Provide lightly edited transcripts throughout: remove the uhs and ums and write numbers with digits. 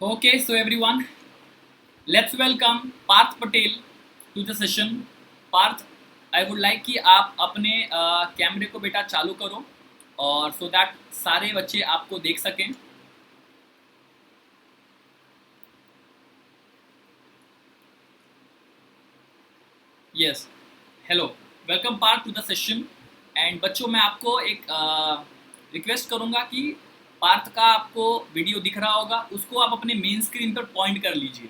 Okay, so everyone, let's welcome Parth Patel to the session. Parth, I would like कि आप अपने कैमरे को बेटा चालू करो और सो दैट सारे बच्चे आपको देख सकें. Yes, hello, welcome Parth to the session. And बच्चों, मैं आपको एक रिक्वेस्ट करूंगा कि पार्थ का आपको वीडियो दिख रहा होगा, उसको आप अपने मेन स्क्रीन पर पॉइंट कर लीजिए,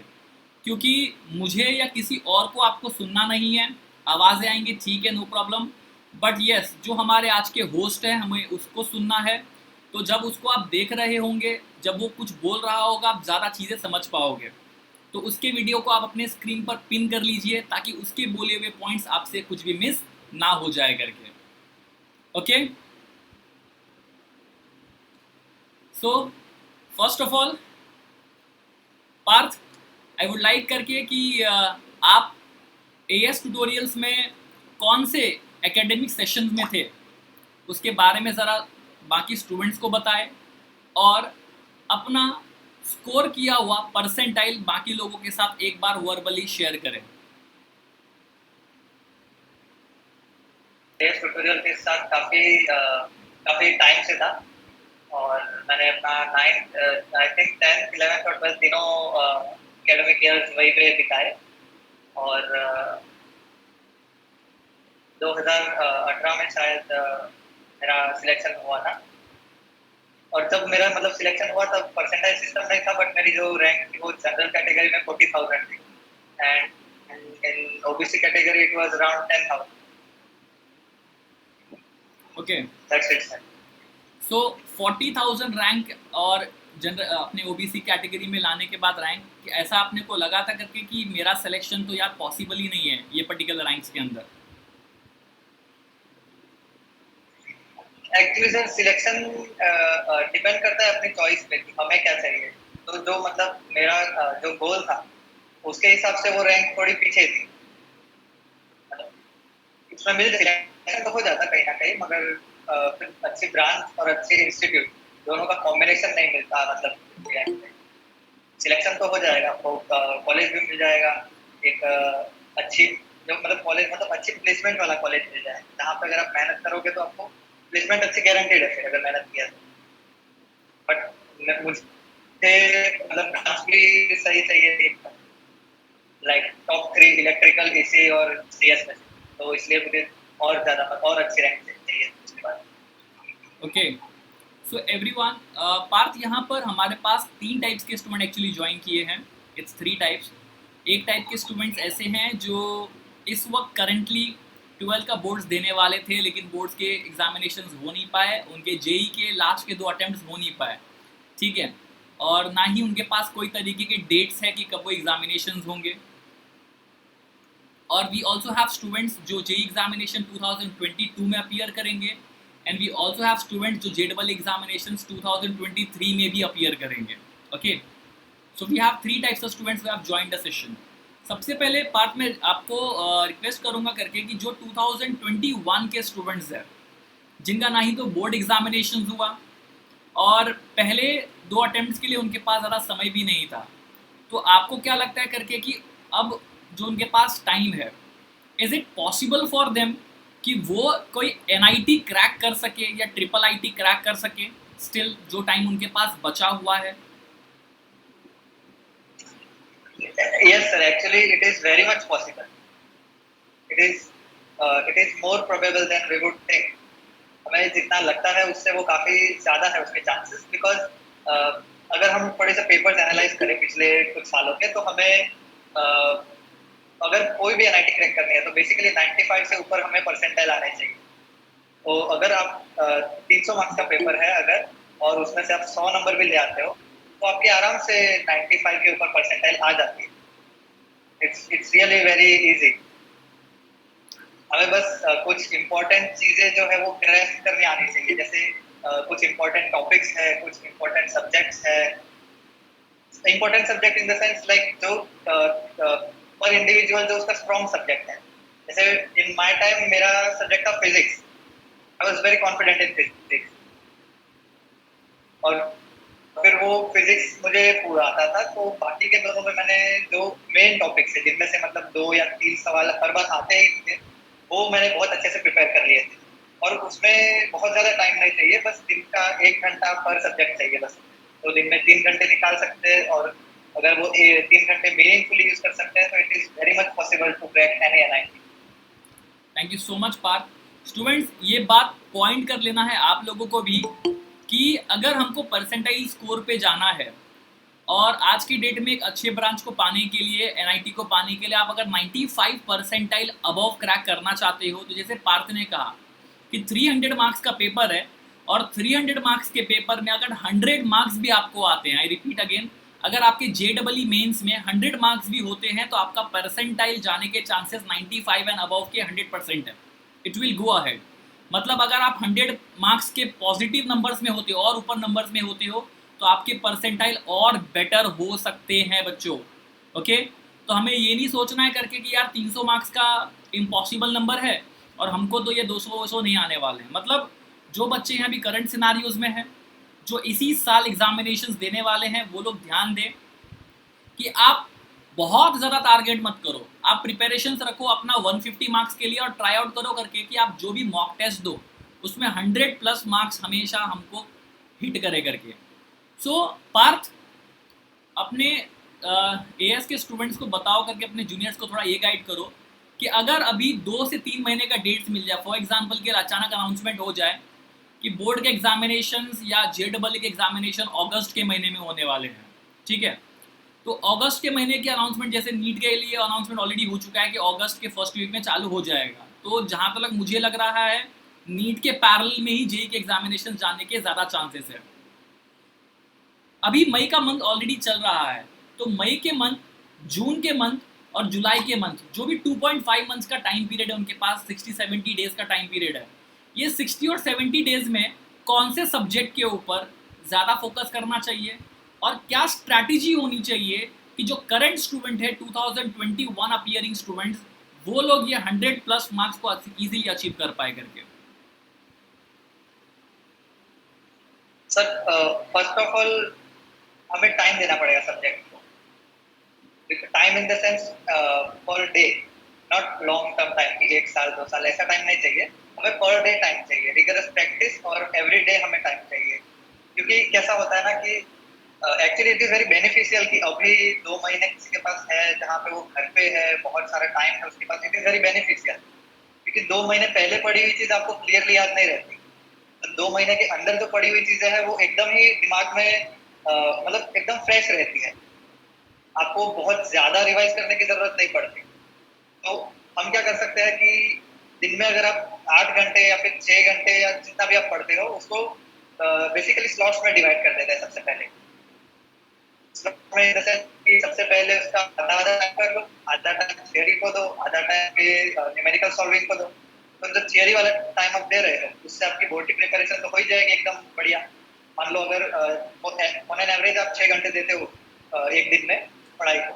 क्योंकि मुझे या किसी और को आपको सुनना नहीं है. आवाज़ें आएंगी, ठीक है, नो प्रॉब्लम, बट यस, जो हमारे आज के होस्ट हैं हमें उसको सुनना है. तो जब उसको आप देख रहे होंगे, जब वो कुछ बोल रहा होगा, आप ज़्यादा चीज़ें समझ पाओगे. तो उसके वीडियो को आप अपने स्क्रीन पर पिन कर लीजिए ताकि उसके बोले हुए पॉइंट्स आपसे कुछ भी मिस ना हो जाए करके. Okay, so first of all Parth, I would like करके कि आप एएस ट्यूटोरियल्स में कौन से एकेडमिक सेशंस में थे उसके बारे में ज़रा बाकी स्टूडेंट्स को बताएं, और अपना स्कोर किया हुआ परसेंटाइल बाकी लोगों के साथ एक बार वर्बली शेयर करें. इस ट्यूटोरियल के साथ काफी टाइम से था और मैंने अपना 9th I think 10th 11th और 12th तीनों एकेडमिक ईयर्स वहीं पे बिताए. और 2018 में शायद मेरा सिलेक्शन हुआ था. और जब मेरा मतलब सिलेक्शन हुआ तब परसेंटाइल सिस्टम नहीं था, बट मेरी जो रैंक थी वो जनरल कैटेगरी में 40,000 थी and in OBC category it was around 10,000. Okay, that's it sir. So 40,000 rank और जनरल अपने ओबीसी कैटेगरी में लाने के बाद रैंक ऐसा आपने को लगा था करके कि मेरा सिलेक्शन तो यार पॉसिबल ही नहीं है ये पर्टिकुलर रैंक्स के अंदर. एक्चुअली सर सिलेक्शन डिपेंड करता है अपनी चॉइस पे कि हमें क्या चाहिए. तो जो मतलब मेरा जो गोल था उसके हिसाब से वो रैंक थोड़ी पीछे थी. उसमें मिल सिलेक्शन तो हो जाता कहीं ना कहीं, मगर फिर अच्छी ब्रांच और अच्छी इंस्टीट्यूट दोनों का कॉम्बिनेशन नहीं मिलता. मतलब सिलेक्शन तो हो जाएगा, आपको कॉलेज भी मिल जाएगा, एक अच्छी जो मतलब कॉलेज मतलब अच्छी प्लेसमेंट वाला कॉलेज मिल जाए जहाँ पे अगर आप मेहनत करोगे तो आपको प्लेसमेंट अच्छी गारंटीड है फिर अगर मेहनत किया तो. बट मुझे मतलब ब्रांच भी सही चाहिए थी, लाइक टॉप 3 इलेक्ट्रिकल, एसी और सीएस में. तो इसलिए मुझे और ज़्यादा और अच्छी रैंक चाहिए उसके बाद. ओके, सो एवरीवन, पार्थ, यहाँ पर हमारे पास तीन टाइप्स के स्टूडेंट एक्चुअली ज्वाइन किए हैं. It's three types. एक टाइप के स्टूडेंट्स ऐसे हैं जो इस वक्त करंटली 12 का बोर्ड्स देने वाले थे, लेकिन बोर्ड्स के एग्जामिनेशंस हो नहीं पाए, उनके जेई के लास्ट के 2 अटेम्प्ट्स हो नहीं पाए, ठीक है, और ना ही उनके पास कोई तरीके के डेट्स है कि कब वो एग्जामिनेशंस होंगे. और वी ऑल्सो हैव स्टूडेंट्स जो जेई एग्जामिनेशन 2022 में अपीयर करेंगे, and we also have students जो जेडबल एग्जामिनेशन 2023 में भी अपीयर करेंगे. Okay, so we have three types of students who have joined the session. सबसे पहले पार्ट में आपको रिक्वेस्ट करूंगा करके कि जो 2021 के स्टूडेंट्स हैं, जिनका ना ही तो बोर्ड एग्जामिनेशन हुआ और पहले 2 अटेम्प्ट्स के लिए उनके पास ज़्यादा समय भी नहीं था, तो आपको क्या लगता है करके कि अब जो उनके पास टाइम है, is it possible for them कि वो कोई एनआईटी क्रैक कर सके या ट्रिपल आईटी क्रैक कर सके स्टिल जो टाइम उनके पास बचा हुआ है? Yes sir, actually it is very much possible. It is more probable than we would think. हमें जितना लगता है उससे वो काफी ज्यादा है उसके चांसेस, बिकॉज अगर हम थोड़े से पेपर्स एनालाइज करें पिछले कुछ सालों के तो हमें अगर कोई भी एनआईटी क्रैक करनी है तो बेसिकली 95 से ऊपर हमें परसेंटाइल आने चाहिए. तो अगर आप 300 मार्क्स का पेपर है अगर, और उसमें से आप 100 नंबर भी ले आते हो तो आपके आराम से 95 के ऊपर परसेंटाइल आ जाती है. It's really very easy. हमें बस कुछ इम्पोर्टेंट चीजें जो है वो ग्रेस्प करनी आनी चाहिए, जैसे कुछ इम्पोर्टेंट टॉपिक्स है, कुछ इम्पोर्टेंट सब्जेक्ट्स है. Important subject in the sense like जो पर इंडिविजुअल जो उसका स्ट्रॉन्ग सब्जेक्ट है. जैसे इन माय टाइम मेरा सब्जेक्ट था physics. I was very confident in physics. और फिर वो फिजिक्स मुझे पूरा आता था, तो बाकी के दोनों में मैंने जो मेन टॉपिक्स है जिनमें से मतलब 2 या 3 सवाल हर बार आते ही थे, वो मैंने बहुत अच्छे से प्रिपेयर कर लिए थे। और उसमें बहुत ज़्यादा टाइम नहीं चाहिए, बस दिन का 1 घंटा पर सब्जेक्ट चाहिए बस। तो दिन में 3 घंटे निकाल सकते हैं, और अगर वो 3 घंटे मीनिंगफुली यूज कर सकते हैं तो it is very much possible to crack any NIT। Thank you so much Parth. Students, ये बात पॉइंट कर लेना है आप लोगों को भी कि अगर हमको परसेंटाइल स्कोर पे जाना है और आज की डेट में एक अच्छे ब्रांच को पाने के लिए, NIT को पाने के लिए आप अगर 95 परसेंटाइल अबव क्रैक करना चाहते हो, तो जैसे पार्थ ने कहा कि 300 मार्क्स का पेपर है और 300 मार्क्स के पेपर में अगर 100 मार्क्स भी आपको आते हैं, आई रिपीट अगेन, अगर आपके JEE मेंस में 100 मार्क्स भी होते हैं तो आपका परसेंटाइल जाने के चांसेस 95 एंड अबव के 100% है। It will go ahead. मतलब अगर आप 100 मार्क्स के पॉजिटिव नंबर्स में होते हो और ऊपर नंबर्स में होते हो तो आपके परसेंटाइल और बेटर हो सकते हैं बच्चों। ओके, तो हमें ये नहीं सोचना है करके कि यार 300 मार्क्स का इम्पॉसिबल नंबर है और हमको तो ये 200 नहीं आने वाले हैं। मतलब जो बच्चे हैं अभी करंट सिनारियोज में हैं, जो इसी साल एग्जामिनेशंस देने वाले हैं, वो लोग ध्यान दें कि आप बहुत ज़्यादा टारगेट मत करो। आप प्रिपरेशंस रखो अपना 150 मार्क्स के लिए और ट्राई आउट करो करके कि आप जो भी मॉक टेस्ट दो उसमें 100+ मार्क्स हमेशा हमको हिट करे करके। सो पार्थ, अपने AS के स्टूडेंट्स को बताओ करके, अपने जूनियर्स को थोड़ा ये गाइड करो कि अगर अभी 2 से 3 महीने का डेट्स मिल जाए, फॉर एग्जांपल के अचानक अनाउंसमेंट हो जाए कि बोर्ड के एग्जामिनेशंस या JEE के एग्जामिनेशन अगस्त के महीने में होने वाले हैं, ठीक है, तो अगस्त के महीने की अनाउंसमेंट, जैसे नीट के लिए अनाउंसमेंट ऑलरेडी हो चुका है कि अगस्त के फर्स्ट वीक में चालू हो जाएगा, तो जहाँ तक मुझे लग रहा है नीट के पैरेलल में ही JEE के एग्जामिनेशन जाने के ज़्यादा चांसेस है। अभी मई का मंथ ऑलरेडी चल रहा है, तो मई के मंथ, जून के मंथ और जुलाई के मंथ, जो भी 2.5 मंथ्स का टाइम पीरियड है उनके पास, 60-70 डेज का टाइम पीरियड है। ये 60 और 70 डेज में कौन से सब्जेक्ट के ऊपर ज़्यादा फोकस करना चाहिए और क्या स्ट्रैटेजी होनी चाहिए कि जो करंट स्टूडेंट है 2021 अपियरिंग स्टूडेंट्स, वो लोग ये 100+ मार्क्स को इजीली अचीव कर पाए करके। सर, फर्स्ट ऑफ ऑल हमें टाइम देना पड़ेगा सब्जेक्ट को। Time in the sense per day, not long term time की 1 साल 2 साल, ऐसा टाइम नहीं चाहिए हमें। पर डे टाइम चाहिए, रिगरस प्रैक्टिस, और एवरी डे हमें टाइम चाहिए। क्योंकि कैसा होता है ना कि actually it is very beneficial कि अभी 2 महीने किसी के पास है जहाँ पे वो घर पे है, बहुत सारा टाइम है उसके पास, इट इज वेरी बेनिफिशियल। क्योंकि 2 महीने पहले पढ़ी हुई चीज आपको क्लियरली याद नहीं रहती, तो 2 महीने के अंदर जो पढ़ी हुई चीजें हैं वो एकदम ही दिमाग में मतलब एकदम फ्रेश रहती है। आपको बहुत ज्यादा रिवाइज करने की जरूरत नहीं पड़ती। तो हम क्या कर सकते हैं कि दिन में अगर आप 8 घंटे या फिर 6 घंटे या जितना भी आप पढ़ते हो उसको बेसिकली स्लॉट्स में डिवाइड कर देते हैं। सबसे पहले सबसे पहले उसका आधा टाइम कर लो, आधा टाइम थियरी को दो, आधा टाइम के न्यूमेरिकल सॉल्विंग को दो। तो जो थियरी वाला टाइम आप दे रहे हो उससे आपकी बोर्ड की प्रिपरेशन तो हो ही जाएगी एकदम बढ़िया। मान लो अगर ऑन एन एवरेज आप 6 घंटे देते हो एक दिन में पढ़ाई को,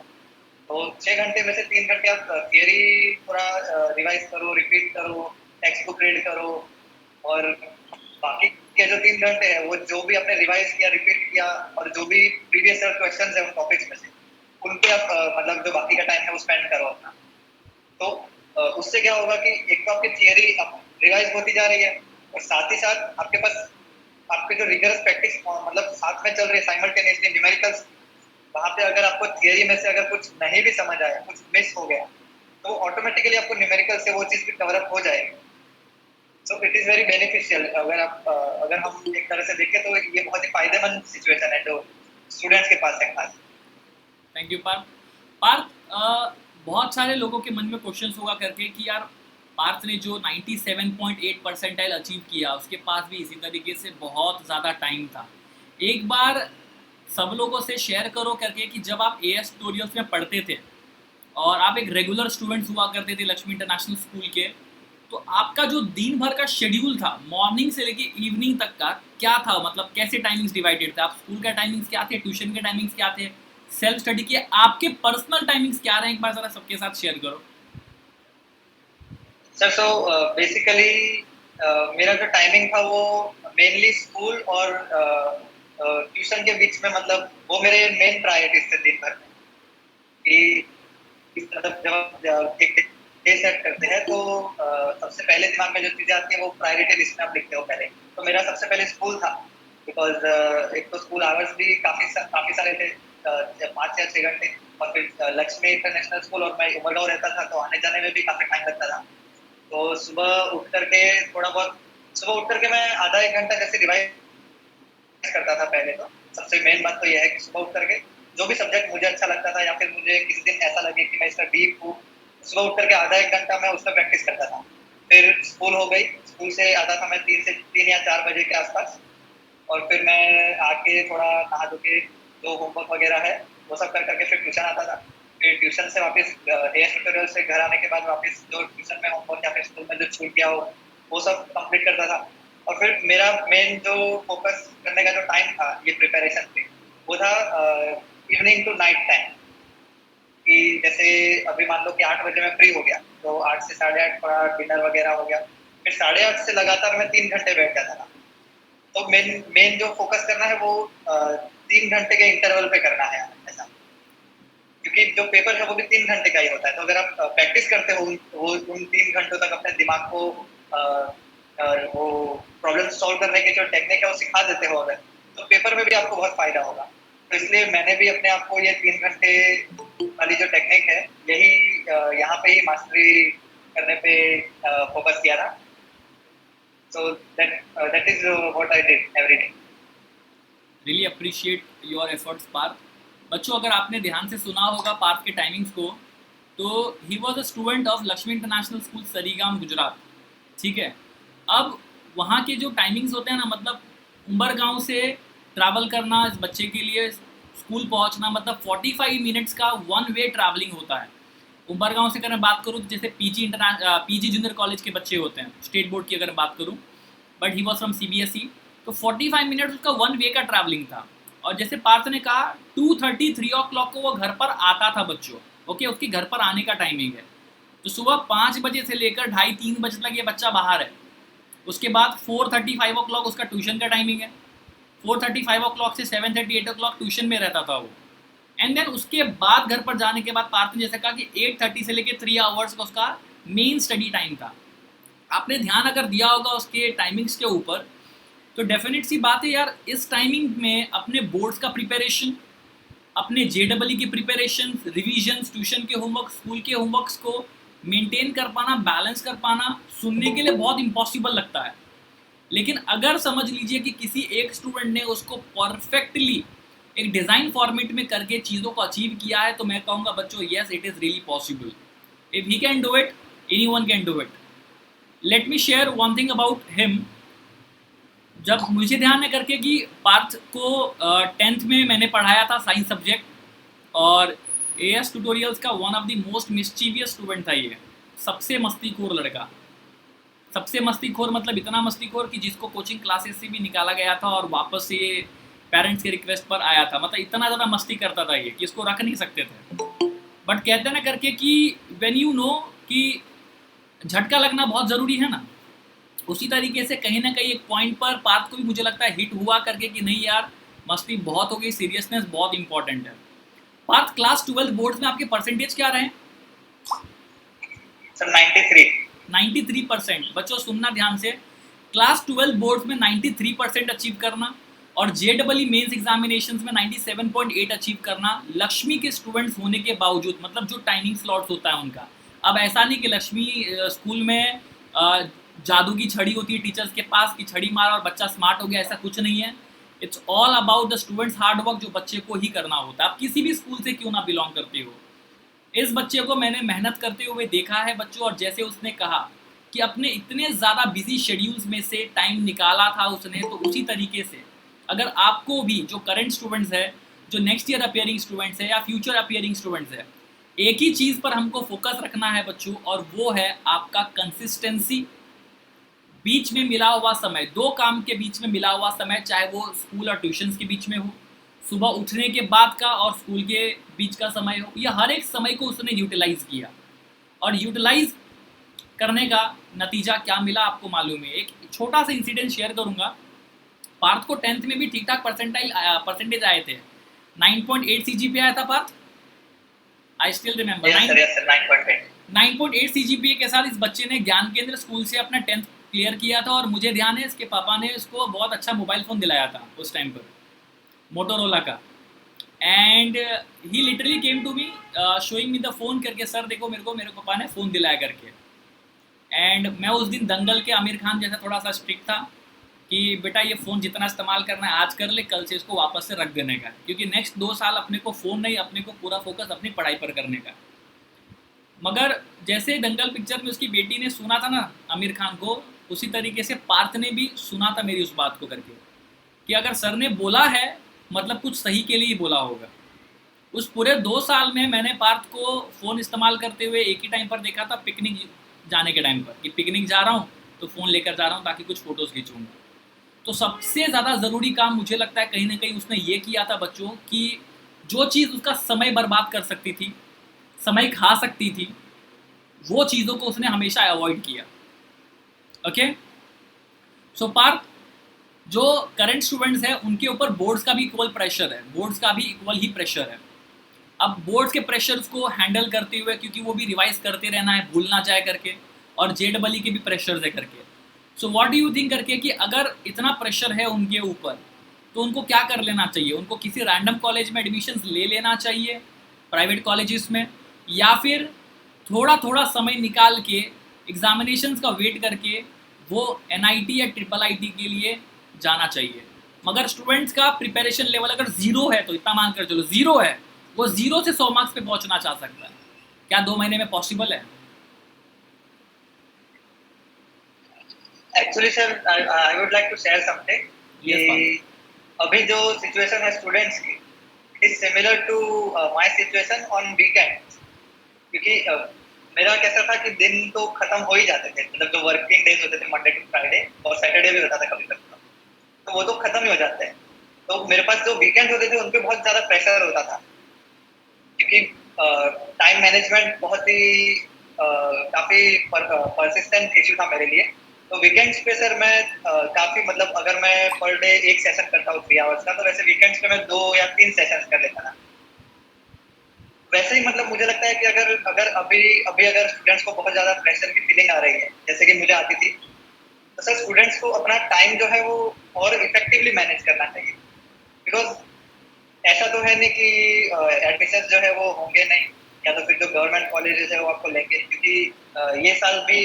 तो 6 घंटे में से 3 घंटे आप थियरी पूरा रिवाइज करो, रिपीट करो, टेक्स्ट बुक रीड करो, और बाकी के जो 3 घंटे हैं वो जो भी आपने रिवाइज किया, रिपीट किया, और जो भी प्रीवियस ईयर क्वेश्चंस है उन टॉपिक्स में से उन पे आप मतलब जो बाकी का टाइम है वो स्पेंड करो अपना। तो उससे क्या होगा कि एक तो आपकी थियरी रिवाइज होती जा रही है, और साथ ही साथ आपके पास आपके जो रिगरस प्रैक्टिस मतलब साथ में चल रही है साइमल्टेनियसली न्यूमेरिकल्स। वहाँ पे अगर आपको थियरी में से अगर कुछ नहीं भी समझ आया, कुछ मिस हो गया, तो ऑटोमेटिकली आपको न्यूमेरिकल से वो चीज़ भी कवर अप हो जाएगी। So it is very beneficial. अगर हम एक तरह से देखें तो ये बहुत ही फायदेमंद सिचुएशन है जो स्टूडेंट्स के पास है खास। Thank you Partha. पार्थ, बहुत सारे लोगों के मन में क्वेश्चंस होगा करके कि यार पार्थ ने जो 97.8 परसेंटाइल अचीव किया उसके पास भी इसी तरीके से बहुत ज़्यादा टाइम था। एक बार सब लोगों से शेयर करो करके कि जब आप AS ट्यूटोरियल्स में पढ़ते थे और आप एक रेगुलर स्टूडेंट्स हुआ करते थे लक्ष्मी इंटरनेशनल स्कूल के, तो आपका जो दिन भर का शेड्यूल था मॉर्निंग से लेके इवनिंग तक का क्या था? मतलब कैसे टाइमिंग्स डिवाइडेड थे? आप स्कूल के टाइमिंग्स क्या थे, ट्यूशन के टाइमिंग्स क्या थे, सेल्फ स्टडी के आपके पर्सनल टाइमिंग्स क्या रहे? एक बार ज़रा सबके साथ शेयर करो। सर, सो बेसिकली मेरा जो टाइमिंग था वो मेनली स्कूल और ट्यूशन के बीच में मतलब वो मेरे मेन प्रायोरिटीज थे दिन भर में कि मतलब जब आप एक डे सेट करते हैं तो सबसे पहले दिमाग में जो चीजें आती है वो प्रायोरिटी लिस्ट में आप लिखते हो पहले। तो मेरा सबसे पहले स्कूल था बिकॉज एक तो स्कूल आवर्स भी काफी सारे थे 5 या 6 घंटे। और फिर लक्ष्मी इंटरनेशनल स्कूल और मैं उमरगांव रहता था तो आने जाने में भी काफी टाइम लगता था। तो सुबह उठ करके मैं आधा 1 घंटा जैसे रिवाइज करता था पहले। तो सबसे मेन बात तो यह है कि सुबह उठ करके जो भी सब्जेक्ट मुझे अच्छा लगता था या फिर मुझे किसी दिन ऐसा लगे कि मैं इसका डीप हूँ, सुबह उठ करके आधा 1 घंटा मैं उसमें प्रैक्टिस करता था। फिर स्कूल हो गई, स्कूल से आता था मैं 3 या 4 बजे के आसपास। और फिर मैं आके थोड़ा नहा धो के जो होमवर्क वगैरह है वो सब कर करके फिर ट्यूशन आता था। फिर ट्यूशन से वापस हेयर ट्यूटोरियल से घर आने के बाद वापस जो ट्यूशन में होमवर्क या फिर स्कूल में जो छूट गया हो वो सब कंप्लीट करता था। और फिर मेरा मेन जो फोकस करने का जो टाइम था ये प्रिपरेशन पे वो था इवनिंग टू नाइट टाइम। कि जैसे अभी मान लो कि 8 बजे मैं फ्री हो गया तो 8 से 8:30 थोड़ा डिनर वगैरह हो गया। फिर 8:30 से लगातार मैं 3 घंटे बैठ जाता था। तो मेन मेन जो फोकस करना है वो 3 घंटे के इंटरवल पे करना है ऐसा। क्योंकि जो पेपर है वो भी 3 घंटे का ही होता है। तो अगर आप प्रैक्टिस करते हो वो उन 3 घंटों तक अपने दिमाग को वो प्रॉब्लम सॉल्व करने की जो टेक्निक है वो सिखा देते हो अगर, तो पेपर में भी आपको बहुत फायदा होगा। तो इसलिए मैंने भी अपने आप को ये 3 घंटे वाली जो टेक्निक है यही यहाँ पे ही मास्टरी करने पे फोकस किया था। So that is what I did every day. Really appreciate your efforts Parth. बच्चों अगर आपने ध्यान से सुना होगा पार्थ के टाइमिंग्स को, तो he was a student of Lakshmi international school Sarigam Gujarat. ठीक है, अब वहाँ के जो टाइमिंग्स होते हैं ना, मतलब उम्बरगांव से ट्रैवल करना इस बच्चे के लिए स्कूल पहुँचना मतलब 45 मिनट्स का वन वे ट्रैवलिंग होता है। उम्बरगांव से अगर मैं बात करूँ तो जैसे पीजी जूनियर कॉलेज के बच्चे होते हैं, स्टेट बोर्ड की अगर बात करूँ, but he was from CBSE, तो 45 मिनट्स उसका वन वे का ट्रैवलिंग था। और जैसे पार्थ ने कहा 2:30 3 o'clock को वो घर पर आता था बच्चों। ओके, उसके घर पर आने का टाइमिंग है। तो सुबह 5 बजे से लेकर 2:30-3 बजे तक ये बच्चा बाहर है। उसके बाद 4:30 5 o'clock उसका ट्यूशन का टाइमिंग है। 4:30 5 o'clock से 7:30 8 o'clock ट्यूशन में रहता था वो। एंड देन उसके बाद घर पर जाने के बाद पार्थ ने जैसे कहा कि 8:30 से लेकर 3 आवर्स का उसका मेन स्टडी टाइम था। आपने ध्यान अगर दिया होगा उसके टाइमिंग्स के ऊपर, तो डेफिनेट सी बात है यार, इस टाइमिंग में अपने बोर्ड्स का प्रिपरेशन, अपने JEE की प्रिपरेशन, रिविजन्स, ट्यूशन के होमवर्क, स्कूल के होमवर्क्स को मेंटेन कर पाना, बैलेंस कर पाना सुनने के लिए बहुत इम्पॉसिबल लगता है। लेकिन अगर समझ लीजिए कि किसी एक स्टूडेंट ने उसको परफेक्टली एक डिज़ाइन फॉर्मेट में करके चीज़ों को अचीव किया है, तो मैं कहूँगा बच्चों yes it is really possible. If he can do it, anyone can do it. Let me share one thing about him. जब मुझे ध्यान है करके कि पार्थ को 10th में मैंने पढ़ाया था साइंस सब्जेक्ट, और AS ट्यूटोरियल्स का one of the most mischievous student था ये। सबसे मस्तीखोर लड़का, सबसे मस्तीखोर मतलब इतना मस्तीखोर कि जिसको कोचिंग क्लासेस से भी निकाला गया था और वापस से पेरेंट्स के रिक्वेस्ट पर आया था। मतलब इतना ज़्यादा मस्ती करता था ये कि इसको रख नहीं सकते थे। बट कहते ना करके कि व्हेन यू नो कि झटका लगना बहुत ज़रूरी है ना, उसी तरीके से कहीं ना कहीं एक पॉइंट पर पार्थ को भी मुझे लगता है हिट हुआ करके कि नहीं यार मस्ती बहुत हो गई, सीरियसनेस बहुत इंपॉर्टेंट है। पार्थ क्लास 12 बोर्ड्स में आपके परसेंटेज क्या रहे? सर 93। 93%। बच्चों सुनना ध्यान से, क्लास 12 बोर्ड्स में 93% अचीव करना और JEE मेंस एग्जामिनेशंस में 97.8 अचीव करना, लक्ष्मी के स्टूडेंट्स होने के बावजूद। मतलब जो टाइमिंग स्लॉट्स होता है उनका, अब ऐसा नहीं कि लक्ष्मी स्कूल में जादू की छड़ी होती है टीचर्स के पास कि छड़ी मार और बच्चा स्मार्ट हो गया, ऐसा कुछ नहीं है। It's all about the students hard work, जो बच्चे को ही करना होता है। आप किसी भी स्कूल से क्यों ना बिलोंग करते हो, इस बच्चे को मैंने मेहनत करते हुए देखा है बच्चों। और जैसे उसने कहा कि अपने इतने ज़्यादा बिजी शेड्यूल्स में से टाइम निकाला था उसने, तो उसी तरीके से अगर आपको भी, जो करंट स्टूडेंट्स है, जो नेक्स्ट ईयर अपियरिंग स्टूडेंट्स है या फ्यूचर अपियरिंग स्टूडेंट्स है, एक ही चीज़ पर हमको फोकस रखना है बच्चों, और वो है आपका कंसिस्टेंसी। बीच में मिला हुआ समय, दो काम के बीच में मिला हुआ समय, चाहे वो स्कूल और ट्यूशन्स के बीच में हो, सुबह उठने के बाद का और स्कूल के बीच का समय हो, या हर एक समय को उसने यूटिलाइज किया। और यूटिलाइज करने का नतीजा क्या मिला आपको मालूम है। एक छोटा सा इंसिडेंट शेयर करूंगा। पार्थ को 10th में भी ठीक ठाक परसेंटेज आए थे, 9.8 CGPA आया था Parth, I still remember. yes sir 9.8 9.8 CGPA के साथ इस बच्चे ने ज्ञान केंद्र स्कूल से अपना 10th क्लियर किया था, और मुझे ध्यान है इसके पापा ने इसको बहुत अच्छा मोबाइल फ़ोन दिलाया था उस टाइम पर, मोटोरोला का। And he literally came to me showing me the phone करके, सर देखो मेरे पापा ने फ़ोन दिलाया करके। एंड मैं उस दिन दंगल के आमिर खान जैसा थोड़ा सा स्ट्रिक्ट था कि बेटा ये फ़ोन जितना इस्तेमाल करना है आज कर ले, कल से इसको वापस से रख देने का, क्योंकि नेक्स्ट 2 साल अपने को फ़ोन नहीं, अपने को पूरा फोकस अपनी पढ़ाई पर करने का। मगर जैसे दंगल पिक्चर में उसकी बेटी ने सुना था ना आमिर खान को, उसी तरीके से पार्थ ने भी सुना था मेरी उस बात को करके, कि अगर सर ने बोला है मतलब कुछ सही के लिए ही बोला होगा। उस पूरे 2 साल में मैंने पार्थ को फ़ोन इस्तेमाल करते हुए एक ही टाइम पर देखा था, पिकनिक जाने के टाइम पर, कि पिकनिक जा रहा हूँ तो फ़ोन लेकर जा रहा हूँ ताकि कुछ फ़ोटोज़ खींचूँगा। तो सबसे ज़्यादा ज़रूरी काम मुझे लगता है कहीं ना कहीं उसने ये किया था बच्चों, कि जो चीज़ उसका समय बर्बाद कर सकती थी, समय खा सकती थी, वो चीज़ों को उसने हमेशा अवॉइड किया। ओके, सो पार्थ, जो करंट स्टूडेंट्स हैं उनके ऊपर बोर्ड्स का भी इक्वल प्रेशर है, बोर्ड्स का भी इक्वल ही प्रेशर है। अब बोर्ड्स के प्रेशर्स को हैंडल करते हुए, क्योंकि वो भी रिवाइज करते रहना है, भूलना जाए करके, और जेडबली के भी प्रेशर्स है करके। So what do you think करके, कि अगर इतना प्रेशर है उनके ऊपर तो उनको क्या कर लेना चाहिए? उनको किसी रैंडम कॉलेज में एडमिशन्स ले लेना चाहिए, प्राइवेट कॉलेजेस में, या फिर थोड़ा थोड़ा समय निकाल के एग्जामिनेशंस का वेट करके वो NIT या IIIT के लिए जाना चाहिए? मगर स्टूडेंट्स का प्रिपरेशन लेवल अगर ज़ीरो है, तो इतना मान कर चलो ज़ीरो है, वो 0 से 100 मार्क्स पे पहुंचना चाह सकता है, क्या 2 महीने में पॉसिबल है? Actually sir I would like to share something. Yes, अभी जो सिचुएशन है स्टूडेंट्स की is similar to my situation on weekend, क्योंकि मेरा कैसा था कि दिन तो खत्म हो ही जाते थे, मतलब जो वर्किंग डेज होते थे मंडे टू फ्राइडे, और सैटरडे भी होता था कभी कभी, तो वो तो खत्म ही हो जाते हैं। तो मेरे पास जो वीकेंड होते थे उन पे बहुत ज़्यादा प्रेशर होता था, क्योंकि टाइम मैनेजमेंट बहुत ही काफ़ी परसिस्टेंट इशू था मेरे लिए। तो वीकेंड्स पे सर मैं काफ़ी, मतलब अगर मैं पर डे एक सेशन करता हूँ 3 आवर्स का, तो वैसे वीकेंड्स पे मैं 2 या 3 सेशंस कर लेता था। वैसे ही मतलब मुझे लगता है कि अगर अगर अभी अभी अगर स्टूडेंट्स को बहुत ज़्यादा प्रेशर की फीलिंग आ रही है, जैसे कि मुझे आती थी, तो सर स्टूडेंट्स को अपना टाइम जो है वो और इफेक्टिवली मैनेज करना चाहिए। बिकॉज ऐसा तो है नहीं कि एडमिशन जो है वो होंगे नहीं, या तो फिर जो गवर्नमेंट कॉलेजेस है वो आपको लेंगे, क्योंकि ये साल भी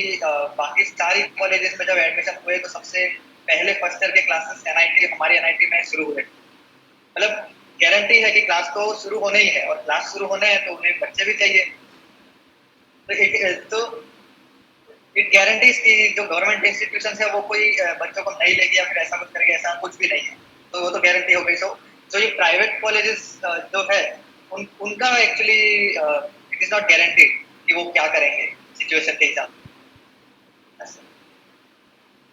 बाकी सारी कॉलेजेस में जब एडमिशन हुए तो सबसे पहले फर्स्ट ईयर के क्लासेस NIT, हमारी NIT में शुरू हुए। मतलब गारंटी है कि क्लास तो शुरू होने ही है, और क्लास शुरू होने हैं तो उन्हें बच्चे भी चाहिए। तो इट गारंटीज कि जो गवर्नमेंट इंस्टीट्यूशन है वो कोई बच्चों को नहीं लेगी या फिर ऐसा कुछ करेगी, ऐसा कुछ भी नहीं है। तो वो तो गारंटी हो गई। सो ये प्राइवेट कॉलेजेस जो है उनका actually it is not guaranteed कि वो क्या करेंगे सिचुएशन के हिसाब से।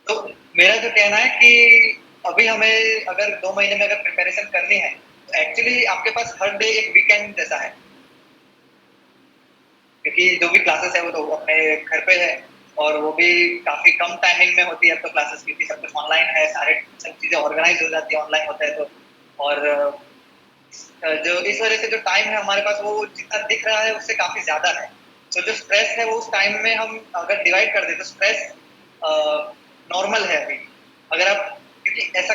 तो मेरा जो कहना है कि अभी हमें अगर 2 महीने में अगर प्रिपरेशन करनी है, तो एक्चुअली आपके पास हर डे एक वीकेंड जैसा है, क्योंकि जो भी क्लासेस है वो तो अपने घर पे है, और वो भी काफी कम टाइमिंग में होती है अब तो क्लासेस, क्योंकि सब कुछ ऑनलाइन है, सारे सब चीजें ऑर्गेनाइज हो जाती है ऑनलाइन होता है तो। और जो इस वजह से जो टाइम है हमारे पास वो जितना दिख रहा है उससे काफी ज्यादा है। तो जो स्ट्रेस है वो उस टाइम में हम अगर डिवाइड कर दे तो स्ट्रेस नॉर्मल है अभी। अगर आप, क्योंकि ऐसा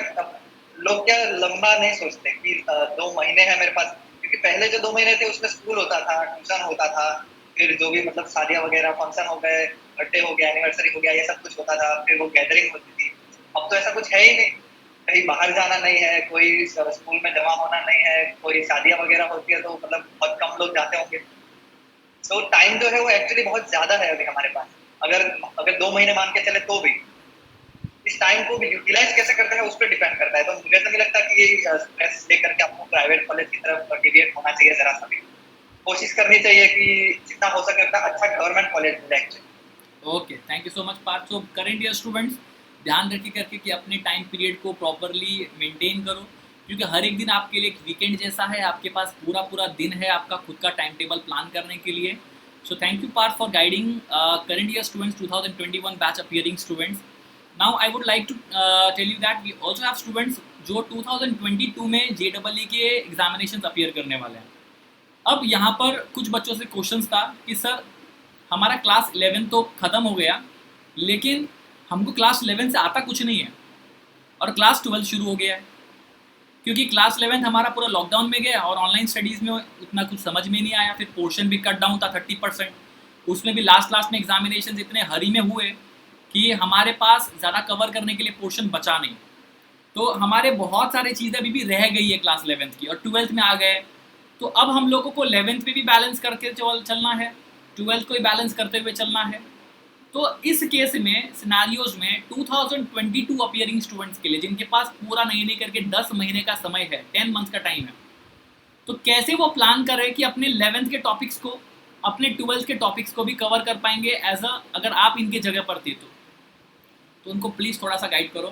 लोग क्या लंबा नहीं सोचते कि 2 महीने है मेरे पास, क्योंकि पहले जो 2 महीने थे उसमें स्कूल होता था, ट्यूशन होता था, फिर जो भी मतलब शादियां वगैरह फंक्शन हो गए, बर्थडे हो गया, एनिवर्सरी हो गया, ये सब कुछ होता था, फिर वो गैदरिंग होती थी। अब तो ऐसा कुछ है ही नहीं, कहीं बाहर जाना नहीं है, कोई स्कूल में जमा होना नहीं है, कोई शादियां वगैरह होती है तो मतलब बहुत कम लोग जाते होंगे। सो टाइम जो है वो एक्चुअली बहुत ज्यादा है अभी हमारे पास। अगर अगर 2 महीने मान के चले तो भी इस टाइम को भी यूटिलाइज कैसे करते हैं उस पर डिपेंड करता है। तो मुझे तो नहीं लगता कि ये स्ट्रेस लेकर के आपको प्राइवेट कॉलेज की तरफ डिविएट होना चाहिए। जरा सा भी कोशिश करनी चाहिए कि जितना हो सके उतना अच्छा गवर्नमेंट कॉलेज मिले actually. Okay, thank you so much Parth. So current year students, ध्यान रखिए करके कि अपने टाइम पीरियड को प्रॉपरली मेंटेन करो, क्योंकि हर एक दिन आपके लिए एक वीकेंड जैसा है, आपके पास पूरा पूरा दिन है आपका खुद का टाइम टेबल प्लान करने के लिए। So thank you Parth for guiding current year students 2021 batch appearing students. Now I would like to tell you that we also have students जो 2022 में JEE के एग्जामिनेशन अपीयर करने वाले हैं। अब यहाँ पर कुछ बच्चों से क्वेश्चंस था कि सर हमारा क्लास 11 तो ख़त्म हो गया, लेकिन हमको क्लास 11 से आता कुछ नहीं है और क्लास 12 शुरू हो गया है, क्योंकि क्लास 11 हमारा पूरा लॉकडाउन में गया और ऑनलाइन स्टडीज़ में उतना कुछ समझ में नहीं आया। फिर पोर्शन भी कट डाउन था 30%, उसमें भी लास्ट में एग्जामिनेशन इतने हरी में हुए कि हमारे पास ज़्यादा कवर करने के लिए पोर्शन बचा नहीं। तो हमारे बहुत सारी चीज़ें अभी भी रह गई है क्लास 11 की, और 12th में आ गए। तो अब हम लोगों को 11th पे भी बैलेंस करके चलना है, 12th को भी बैलेंस करते हुए चलना है। तो इस केस में सिनारियोज में 2022 अपीयरिंग स्टूडेंट्स के लिए, जिनके पास पूरा नहीं करके 10 महीने का समय है, 10 मंथ का टाइम है, तो कैसे वो प्लान कर रहे हैं कि अपने 11th के टॉपिक्स को, अपने 12th के टॉपिक्स को भी कवर कर पाएंगे अगर आप इनके जगह पर थे तो उनको प्लीज़ थोड़ा सा गाइड करो।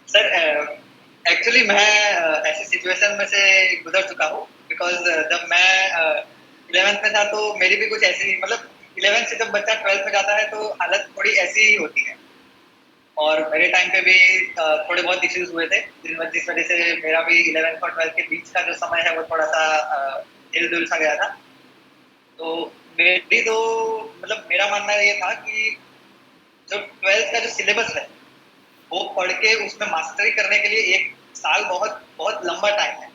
सर एक्चुअली मैं ऐसी सिचुएशन में से गुजर चुका हूँ, बिकॉज जब मैं 11th में था तो मेरी भी कुछ ऐसी, मतलब 11th से जब बच्चा 12th में जाता है तो हालत थोड़ी ऐसी ही होती है। और मेरे टाइम पे भी थोड़े बहुत इश्यूज हुए थे, जिस वजह से मेरा भी 11th और 12th के बीच का जो समय है वो थोड़ा सा हिल डुल सा गया था। तो मेरी तो मतलब मेरा मानना ये था कि जो 12th का जो सिलेबस है वो पढ़ के उसमें मास्टरी करने के लिए 1 साल बहुत बहुत लंबा टाइम है।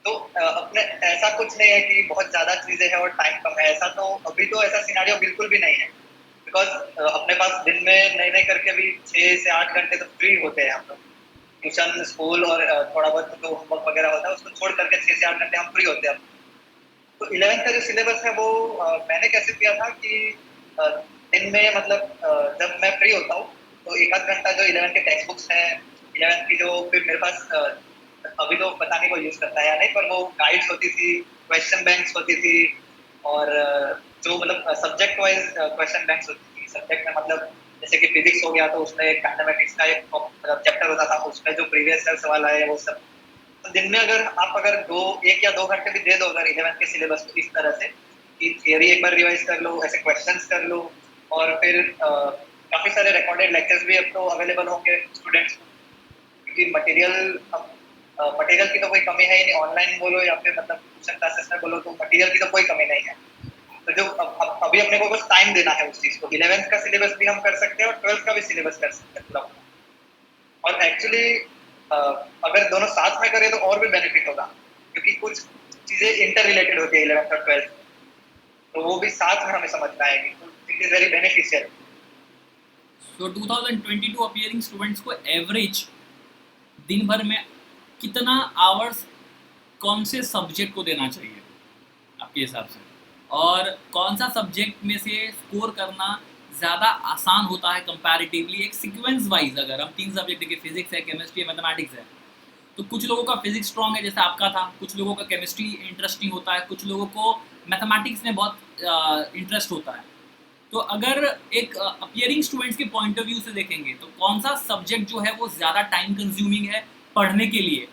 तो अपने ऐसा कुछ नहीं है कि बहुत ज़्यादा चीज़ें हैं और टाइम कम है, ऐसा तो अभी तो ऐसा सिनारियो बिल्कुल भी नहीं है। बिकॉज अपने पास दिन में नहीं करके भी 6 से 8 घंटे तो फ्री होते हैं हम लोग। ट्यूशन, स्कूल और थोड़ा बहुत जो होमवर्क वगैरह होता है उसको छोड़ करके 6 से 8 घंटे हम फ्री होते हैं। तो 11th का जो सिलेबस है वो मैंने कैसे किया था कि दिन में मतलब जब मैं फ्री होता हूँ तो 1 आध घंटा जो 11th के टेक्स्ट बुक्स हैं, 11th की जो फिर मेरे पास अभी तो पता नहीं वो यूज़ करता है या नहीं, पर वो गाइड्स होती थी, क्वेश्चन बैंक्स होती थी, और जो मतलब सब्जेक्ट वाइज क्वेश्चन बैंक्स होती थी। सब्जेक्ट में मतलब जैसे कि फिजिक्स हो गया तो उसमें मैथमेटिक्स का एक चैप्टर होता था, उसमें जो प्रीवियस ईयर सवाल आए वो सब। तो दिन में अगर आप 1 या 2 घंटे भी दे दो अगर 11th के सिलेबस को इस तरह से कि थियरी एक बार रिवाइज कर लो, ऐसे क्वेश्चंस कर लो, और फिर काफ़ी सारे रिकॉर्डेड लेक्चर्स भी अब तो अवेलेबल होंगे स्टूडेंट्स को, क्योंकि मटेरियल की तो कोई कमी है ही नहीं। ऑनलाइन बोलो या फिर मतलब ट्यूशन क्लासेस में बोलो तो मटेरियल की तो कोई कमी नहीं है। तो जो अभी अपने को बस टाइम देना है उस चीज़ को। 11th का सिलेबस भी हम कर सकते हैं और 12th का भी सिलेबस कर सकते हैं पूरा। और एक्चुअली अगर दोनों साथ में करें तो और भी बेनिफिट होगा, क्योंकि कुछ चीज़ें इंटर रिलेटेड होती है 11th और 12th, तो वो भी साथ में हमें समझ में आएगी, तो it is very beneficial. So 2022 appearing students को एवरेज दिन भर में कितना आवर्स कौन से सब्जेक्ट को देना चाहिए आपके हिसाब से, और कौन सा सब्जेक्ट में से स्कोर करना ज़्यादा आसान होता है कंपैरेटिवली, एक सीक्वेंस वाइज? अगर हम 3 सब्जेक्ट देखें, फिजिक्स है, केमिस्ट्री है, मैथमेटिक्स है, तो कुछ लोगों का फिजिक्स स्ट्रॉन्ग है जैसे आपका था, कुछ लोगों का केमिस्ट्री इंटरेस्टिंग होता है, कुछ लोगों को मैथमेटिक्स में बहुत इंटरेस्ट होता है। तो अगर एक अपीयरिंग स्टूडेंट्स के पॉइंट ऑफ व्यू से देखेंगे तो कौन सा सब्जेक्ट जो है वो ज़्यादा टाइम कंज्यूमिंग है पढ़ने के लिए,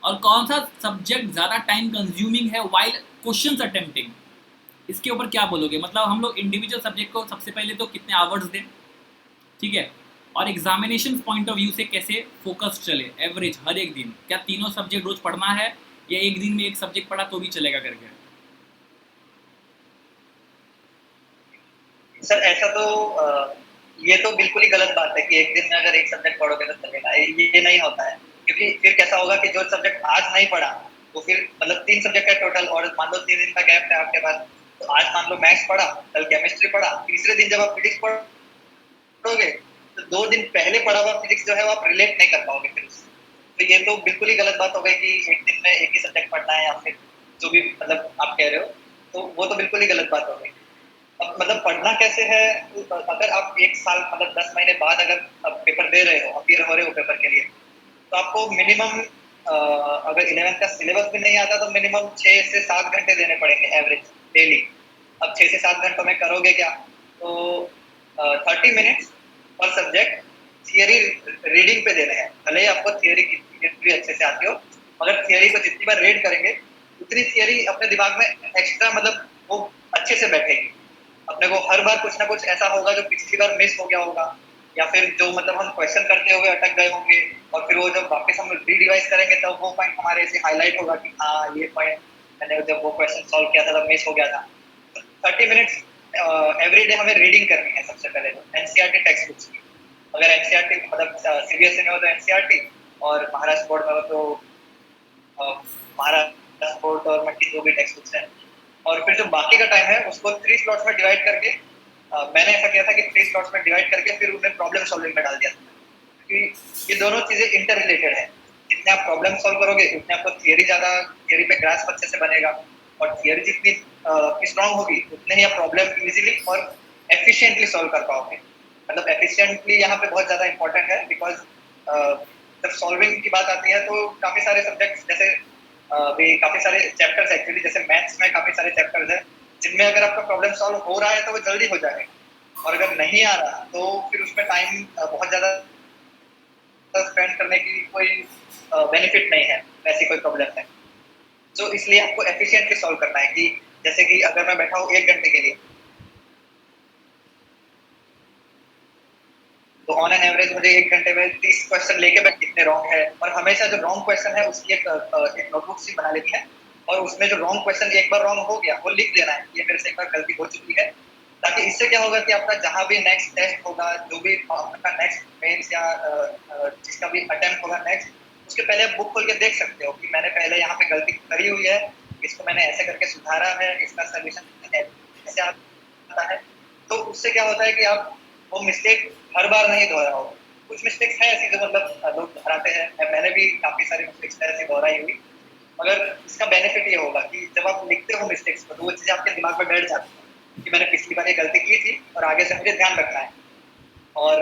और कौन सा सब्जेक्ट ज़्यादा टाइम कंज्यूमिंग है वाइल क्वेश्चंस अटेम्प्टिंग, इसके ऊपर क्या बोलोगे? मतलब हम लोग इंडिविजुअल सब्जेक्ट को सबसे पहले तो कितने आवर्स दें, ठीक है, और एग्जामिनेशन पॉइंट ऑफ व्यू से कैसे फोकस चले एवरेज हर एक दिन, क्या तीनों सब्जेक्ट रोज पढ़ना है या एक दिन में एक सब्जेक्ट पढ़ा तो भी चलेगा करके? सर ऐसा तो ये तो बिल्कुल ही गलत बात है कि एक दिन में अगर एक सब्जेक्ट पढ़ोगे तो चलेगा, ये नहीं होता है। क्योंकि फिर कैसा होगा कि जो सब्जेक्ट आज नहीं पढ़ा वो फिर मतलब 3 सब्जेक्ट है टोटल, और मान लो 3 दिन का गैप है आपके पास, तो आज मान लो मैथ्स पढ़ा, कल केमिस्ट्री पढ़ा, तीसरे दिन जब आप फिजिक्स पढ़ोगे तो 2 दिन पहले पढ़ा हुआ फिजिक्स जो है वो आप रिलेट नहीं कर पाओगे फिर उससे। तो ये तो बिल्कुल ही गलत बात हो गई कि एक दिन में एक ही सब्जेक्ट पढ़ना है, या फिर जो भी मतलब आप कह रहे हो, तो वो तो बिल्कुल ही गलत बात हो गई। अब मतलब पढ़ना कैसे है, अगर आप 1 साल मतलब 10 महीने बाद अगर आप पेपर दे रहे हो, अपीयर हो रहे हो पेपर के लिए, तो आपको मिनिमम अगर 11th का सिलेबस भी नहीं आता तो मिनिमम 6 से 7 घंटे देने पड़ेंगे एवरेज डेली। अब 6 से 7 घंटों में करोगे क्या, तो 30 मिनट्स पर सब्जेक्ट थियरी रीडिंग पे देने हैं। भले ही आपको थियरी कितनी अच्छे से आती हो, मगर थियरी को जितनी बार रीड करेंगे उतनी थियरी अपने दिमाग में एक्स्ट्रा मतलब वो अच्छे से बैठेगी। अपने को हर बार कुछ ना कुछ ऐसा होगा जो पिछली बार मिस हो गया होगा, या फिर जो मतलब हम क्वेश्चन करते हुए अटक गए होंगे, और फिर वो जब वापस हम रीडिवाइज करेंगे तब वो पॉइंट हमारे ऐसे हाईलाइट होगा कि हाँ ये पॉइंट मैंने जब वो क्वेश्चन सॉल्व किया था तब मिस हो गया था। 30 मिनट्स एवरी डे हमें रीडिंग करनी है सबसे पहले तो एनसीईआरटी टेक्स्ट बुक्स की। अगर एनसीईआरटी मतलब सीबीएसई में हो तो एनसीईआरटी, और महाराष्ट्र बोर्ड में हो तो महाराष्ट्र बोर्ड और मल्टी जो भी टेक्स्ट बुक्स हैं। और फिर जो बाकी का टाइम है उसको 3 स्लॉट्स में डिवाइड करके, मैंने ऐसा किया था कि 3 स्लॉट्स में डिवाइड करके फिर उन्हें प्रॉब्लम सॉल्विंग में डाल दिया था, क्योंकि ये दोनों चीजें इंटर रिलेटेड है। जितने आप प्रॉब्लम सॉल्व करोगे उतने आपको थियरी पे ग्रास्प अच्छे से बनेगा, और थियरी जितनी स्ट्रांग होगी उतने ही आप प्रॉब्लम इजीली और एफिशिएंटली सॉल्व कर पाओगे। मतलब एफिशिएंटली यहाँ पे बहुत ज्यादा इंपॉर्टेंट है, बिकॉज जब सॉल्विंग की बात आती है तो काफी सारे सब्जेक्ट्स जैसे भी काफी सारे चैप्टर्स एक्चुअली, जैसे मैथ्स में काफी सारे चैप्टर्स हैं जिनमें अगर आपका प्रॉब्लम सॉल्व हो रहा है तो वो जल्दी हो जाएगा, और अगर नहीं आ रहा तो फिर उसमें टाइम बहुत ज्यादा स्पेंड करने की कोई बेनिफिट नहीं है, ऐसी कोई प्रॉब्लम है। तो इसलिए आपको एफिशिएंटली सॉल्व करना है कि जैसे कि अगर मैं बैठा हूँ 1 घंटे के लिए, तो ऑन एन एवरेज मुझे 1 घंटे में 30 क्वेश्चन लेके बैठ कितने रॉन्ग है, और हमेशा जो रॉन्ग क्वेश्चन है उसकी एक नोटबुक सी बना लेनी है, और उसमें जो रॉन्ग क्वेश्चन एक बार रॉन्ग हो गया वो लिख लेना है, ये मेरे से एक बार गलती हो चुकी है, ताकि इससे क्या होगा कि आपका जहाँ भी नेक्स्ट टेस्ट होगा, जो भी आपका नेक्स्ट मेंस या जिसका भी अटेम्प्ट होगा नेक्स्ट, उसके पहले आप बुक खोल के देख सकते हो कि मैंने पहले यहाँ पे गलती करी हुई है, इसको मैंने ऐसे करके सुधारा है, इसका सोल्यूशन ऐसे आता है। तो उससे क्या होता है कि आप वो मिस्टेक हर बार नहीं दोहराओ। कुछ मिस्टेक्स हैं ऐसी जो मतलब लोग दोहराते हैं, मैंने भी काफी सारी मिस्टेक्स ऐसी दोहराई हुई, मगर इसका बेनिफिट ये होगा कि जब आप लिखते हो मिस्टेक्स को तो वो चीजें आपके दिमाग में बैठ जाती है कि मैंने पिछली बार ये गलती की थी और आगे से मुझे ध्यान रखना है। और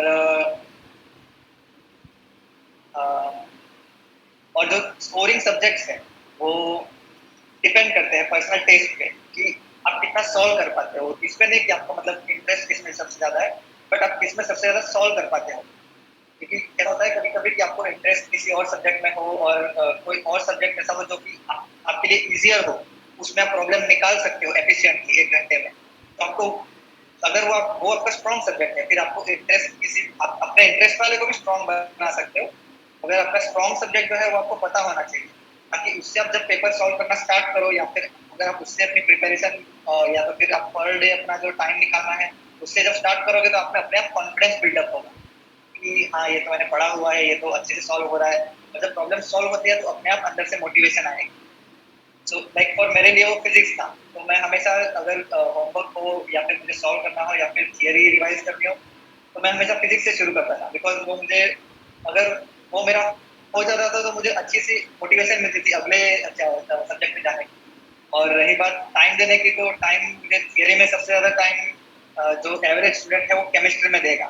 और जो स्कोरिंग सब्जेक्ट्स हैं वो डिपेंड करते हैं पर्सनल टेस्ट पे कि आप कितना सॉल्व कर पाते हो, इस पे नहीं कि आपको मतलब इंटरेस्ट किसमें सबसे ज्यादा है, बट आप किसमें सबसे ज्यादा सॉल्व कर पाते हो। क्योंकि क्या होता है कभी कभी कि आपको इंटरेस्ट किसी और सब्जेक्ट में हो, और कोई और सब्जेक्ट ऐसा हो जो कि आपके लिए इजियर हो, उसमें आप प्रॉब्लम निकाल सकते हो एफिशिएंटली 1 घंटे में। तो आपको अगर वो आपका स्ट्रॉन्ग सब्जेक्ट है, फिर आपको इंटरेस्ट किसी आप अपने इंटरेस्ट वाले को भी स्ट्रॉन्ग बना सकते हो। अगर आपका स्ट्रॉन्ग सब्जेक्ट जो है वो आपको पता होना चाहिए, ताकि उससे आप जब पेपर सॉल्व करना स्टार्ट करो, या फिर अगर आप उससे अपनी प्रिपरेशन या तो फिर आप पर डे अपना जो टाइम निकालना है उससे जब स्टार्ट करोगे तो आप में अपने आप कॉन्फिडेंस बिल्डअप होगा कि हाँ ये तो मैंने पढ़ा हुआ है, ये तो अच्छे से सॉल्व हो रहा है, और जब प्रॉब्लम सॉल्व होती है तो अपने आप अंदर से मोटिवेशन आएगी। सो लाइक फॉर मेरे लिए वो फिजिक्स था, तो मैं हमेशा अगर होमवर्क हो या फिर मुझे सॉल्व करना हो या फिर थियरी रिवाइज करनी हो, तो मैं हमेशा फिजिक्स से शुरू करता था, बिकॉज वो मुझे अगर वो मेरा हो जाता था तो मुझे अच्छी सी मोटिवेशन मिलती थी अगले सब्जेक्ट में जाने की। और रही बात टाइम देने की, तो टाइम मुझे थियरी में सबसे ज़्यादा टाइम जो एवरेज स्टूडेंट है वो केमिस्ट्री में देगा,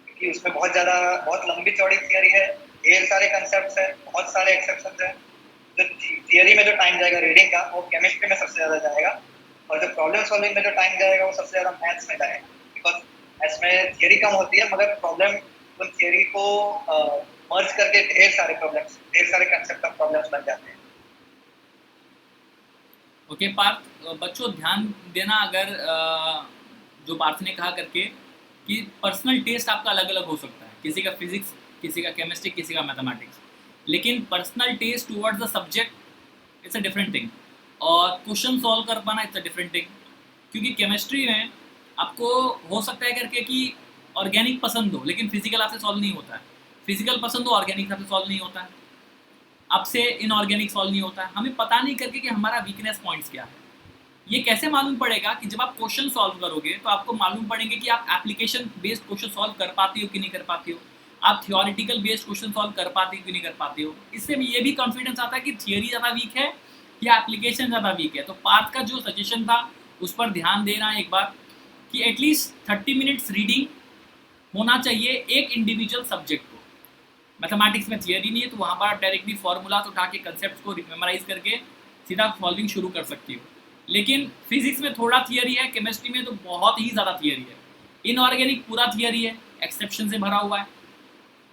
क्योंकि उसमें बहुत लंबी चौड़ी थियरी है, ढेर सारे कंसेप्ट है, बहुत सारे एक्सेप्शन है। जो थियरी में जो टाइम जाएगा रीडिंग का वो केमिस्ट्री में सबसे ज़्यादा जाएगा, और जो प्रॉब्लम सॉल्विंग में जो टाइम जाएगा वो सबसे ज़्यादा मैथ्स में जाएगा, बिकॉज मैथ्स में थियरी कम होती है मगर प्रॉब्लम उन थियरी को मर्ज करके ढेर सारे कंसेप्ट ऑफ प्रॉब्लम्स बन जाते हैं। ओके पार्थ, बच्चों ध्यान देना, अगर जो पार्थ ने कहा करके कि पर्सनल टेस्ट आपका अलग अलग हो सकता है, किसी का फिजिक्स, किसी का केमिस्ट्री, किसी का मैथमेटिक्स, लेकिन personal test towards the subject it's a different thing, और क्वेश्चन सॉल्व कर पाना इट्स अ डिफरेंट थिंग। क्योंकि केमिस्ट्री में आपको हो सकता है करके कि ऑर्गेनिक पसंद हो लेकिन फिजिकल आपसे सॉल्व नहीं होता है, फिजिकल पसंद हो ऑर्गेनिक आपसे सॉल्व नहीं होता है, आपसे इनऑर्गेनिक सॉल्व नहीं होता है। हमें पता नहीं करके कि हमारा वीकनेस पॉइंट्स क्या है। ये कैसे मालूम पड़ेगा कि जब आप क्वेश्चन सॉल्व करोगे तो आपको मालूम पड़ेंगे कि आप एप्लीकेशन बेस्ड क्वेश्चन सॉल्व कर पाती हो कि नहीं कर पाती हो, आप थियोरिटिकल बेस्ड क्वेश्चन सॉल्व कर पाती हो कि नहीं कर पाती हो। इससे ये भी कॉन्फिडेंस आता है कि थियोरी ज़्यादा वीक है या एप्लीकेशन ज़्यादा वीक है। तो पार्थ का जो सजेशन था उस पर ध्यान देना एक बार, कि एटलीस्ट 30 मिनट्स रीडिंग होना चाहिए एक इंडिविजुअल सब्जेक्ट को। मैथमेटिक्स में थियरी नहीं है तो वहाँ पर आप डायरेक्टली फॉर्मूला तो उठा के कंसेप्ट को मेमोराइज करके सीधा सॉल्विंग शुरू कर सकती हो। लेकिन फिजिक्स में थोड़ा थियरी है, केमिस्ट्री में तो बहुत ही ज़्यादा थियरी है, इनऑर्गेनिक पूरा थियरी है, एक्सेप्शन से भरा हुआ है,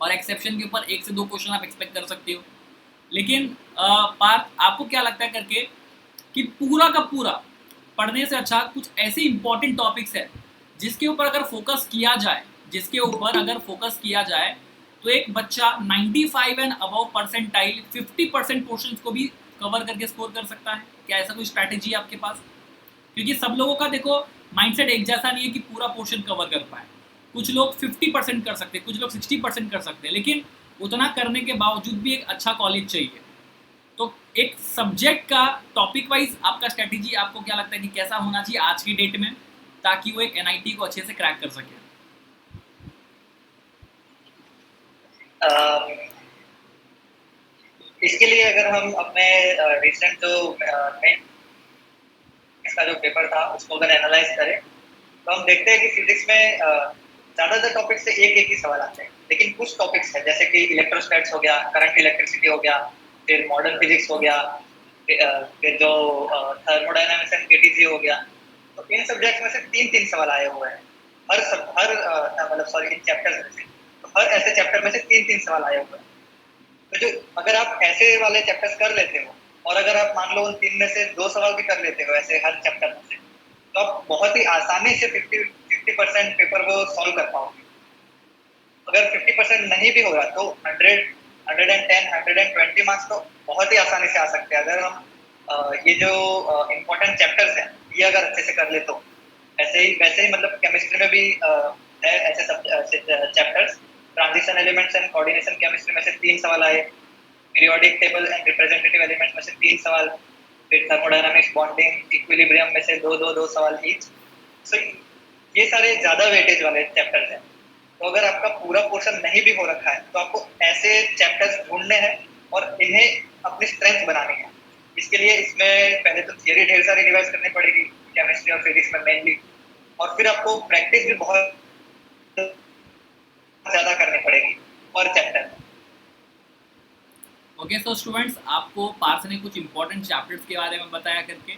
और एक्सेप्शन के ऊपर 1 से 2 क्वेश्चन आप एक्सपेक्ट कर सकते हो। लेकिन पार्थ, आपको क्या लगता है करके कि पूरा का पूरा पढ़ने से अच्छा कुछ ऐसे इंपॉर्टेंट टॉपिक्स है जिसके ऊपर अगर फोकस किया जाए, तो एक बच्चा 95 एंड अबव परसेंटाइल 50% पोर्शन को भी कवर करके स्कोर कर सकता है। क्या ऐसा कोई स्ट्रैटेजी है आपके पास? क्योंकि सब लोगों का देखो माइंडसेट एक जैसा नहीं है कि पूरा पोर्शन कवर कर पाए। कुछ लोग 50% कर सकते हैं, कुछ लोग 60% कर सकते हैं, लेकिन उतना करने के बावजूद भी एक अच्छा कॉलेज चाहिए। तो एक सब्जेक्ट का टॉपिक वाइज आपका स्ट्रैटेजी आपको क्या लगता है कि कैसा होना चाहिए आज की डेट में, ताकि वो एक एनआईटी को अच्छे से क्रैक कर सके? इसके लिए अगर हम अपने रिसेंट जो इसका जो पेपर था उसको अगर एनालाइज करें तो हम देखते हैं कि फिजिक्स में ज़्यादातर टॉपिक से एक एक ही सवाल आते हैं, लेकिन कुछ टॉपिक्स हैं जैसे कि इलेक्ट्रोस्टैट्स हो गया, करंट इलेक्ट्रिसिटी हो गया, फिर मॉडर्न फिजिक्स हो गया, फिर जो थर्मोडायनामिक्स एंड केटीजी हो गया। तो इन सब्जेक्ट्स में से तीन तीन सवाल आए हुए हैं हर मतलब सॉरी इन चैप्टर्स में से। तो हर ऐसे चैप्टर में से तीन तीन सवाल आए हुए हैं। तो जो अगर आप ऐसे वाले चैप्टर्स कर लेते हो और अगर आप मान लो उन तीन में से दो सवाल भी कर लेते हो ऐसे हर चैप्टर में से, तो आप बहुत ही आसानी से 50% पेपर को सॉल्व कर पाओगे। अगर 50% नहीं भी होगा तो 110 120 मार्क्स तो बहुत ही आसानी से आ सकते हैं अगर हम ये जो इम्पोर्टेंट चैप्टर्स हैं ये अगर अच्छे से कर ले तो। वैसे ही मतलब केमिस्ट्री में भी है ऐसे सब chapters. Transition elements and coordination chemistry में से तीन सवाल आए, periodic table and representative elements में से तीन सवाल, फिर थर्मोडायनामिक्स बॉन्डिंग इक्विलिब्रियम में से दो सवाल ईच। सो ये सारे ज़्यादा वेटेज वाले चैप्टर्स हैं। तो अगर आपका पूरा पोर्शन नहीं भी हो रखा है तो आपको ऐसे चैप्टर्स ढूंढने हैं और इन्हें अपनी स्ट्रेंथ बनानी है। इसके लिए इसमें पहले तो थियरी ढेर सारी रिवाइज करनी पड़ेगी केमिस्ट्री और फिजिक्स में मेनली, और फिर आपको प्रैक्टिस भी बहुत ज़्यादा करनी पड़ेगी पर चैप्टर। ओके, सो स्टूडेंट्स, आपको पार्थ ने कुछ इंपॉर्टेंट चैप्टर्स के बारे में बताया करके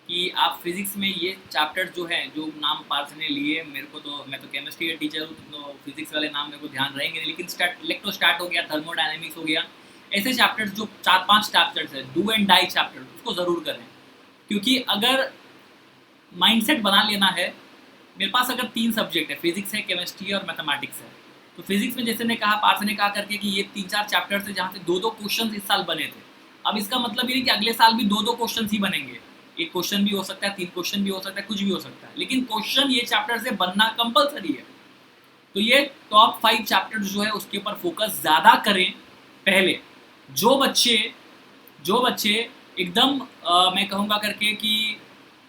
कि आप फिजिक्स में ये चैप्टर जो है जो नाम पार्थ ने लिए, मेरे को तो मैं तो केमिस्ट्री का टीचर हूँ तो फिजिक्स वाले नाम मेरे को ध्यान रहेंगे नहीं, लेकिन इलेक्ट्रोस्टैट हो गया, थर्मोडायनेमिक्स हो गया, ऐसे चैप्टर्स जो 4-5 चैप्टर्स है, डू एंड डाई चैप्टर, उसको ज़रूर करें। क्योंकि अगर माइंडसेट बना लेना है, मेरे पास अगर 3 सब्जेक्ट है, फिजिक्स है, केमिस्ट्री और मैथमेटिक्स है, तो फिजिक्स में जैसे ने कहा, पार्थ ने कहा करके कि ये 3-4 चैप्टर्स है जहाँ से 2-2 क्वेश्चन इस साल बने थे। अब इसका मतलब ये नहीं कि अगले साल भी 2-2 क्वेश्चन ही बनेंगे, एक क्वेश्चन भी हो सकता है, 3 क्वेश्चन भी हो सकता है, कुछ भी हो सकता है, लेकिन क्वेश्चन ये चैप्टर से बनना कंपलसरी है। तो ये टॉप 5 चैप्टर्स जो है उसके ऊपर फोकस ज़्यादा करें पहले। जो बच्चे एकदम मैं कहूँगा करके कि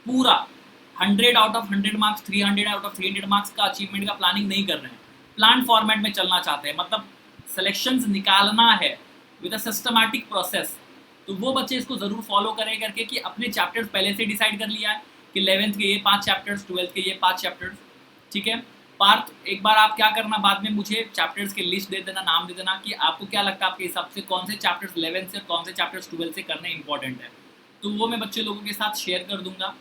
पूरा 100 out of 100 marks, 300 out of 300 marks का अचीवमेंट का प्लानिंग नहीं कर रहे हैं, प्लान फॉर्मेट में चलना चाहते हैं, मतलब सिलेक्शंस निकालना है विद अ सिस्टमैटिक प्रोसेस, तो वो बच्चे इसको ज़रूर फॉलो करें करके कि अपने चैप्टर्स पहले से डिसाइड कर लिया है कि 11th के ये 5 चैप्टर्स, 12th के ये 5 चैप्टर्स, ठीक है। पार्थ, एक बार आप क्या करना, बाद में मुझे चैप्टर्स के लिस्ट दे देना, नाम दे देना कि आपको क्या लगता है आपके हिसाब से कौन से चैप्टर्स 11th से कौन से चैप्टर्स 12th से करने इंपॉर्टेंट है, तो वो मैं बच्चे लोगों के साथ शेयर कर दूंगा।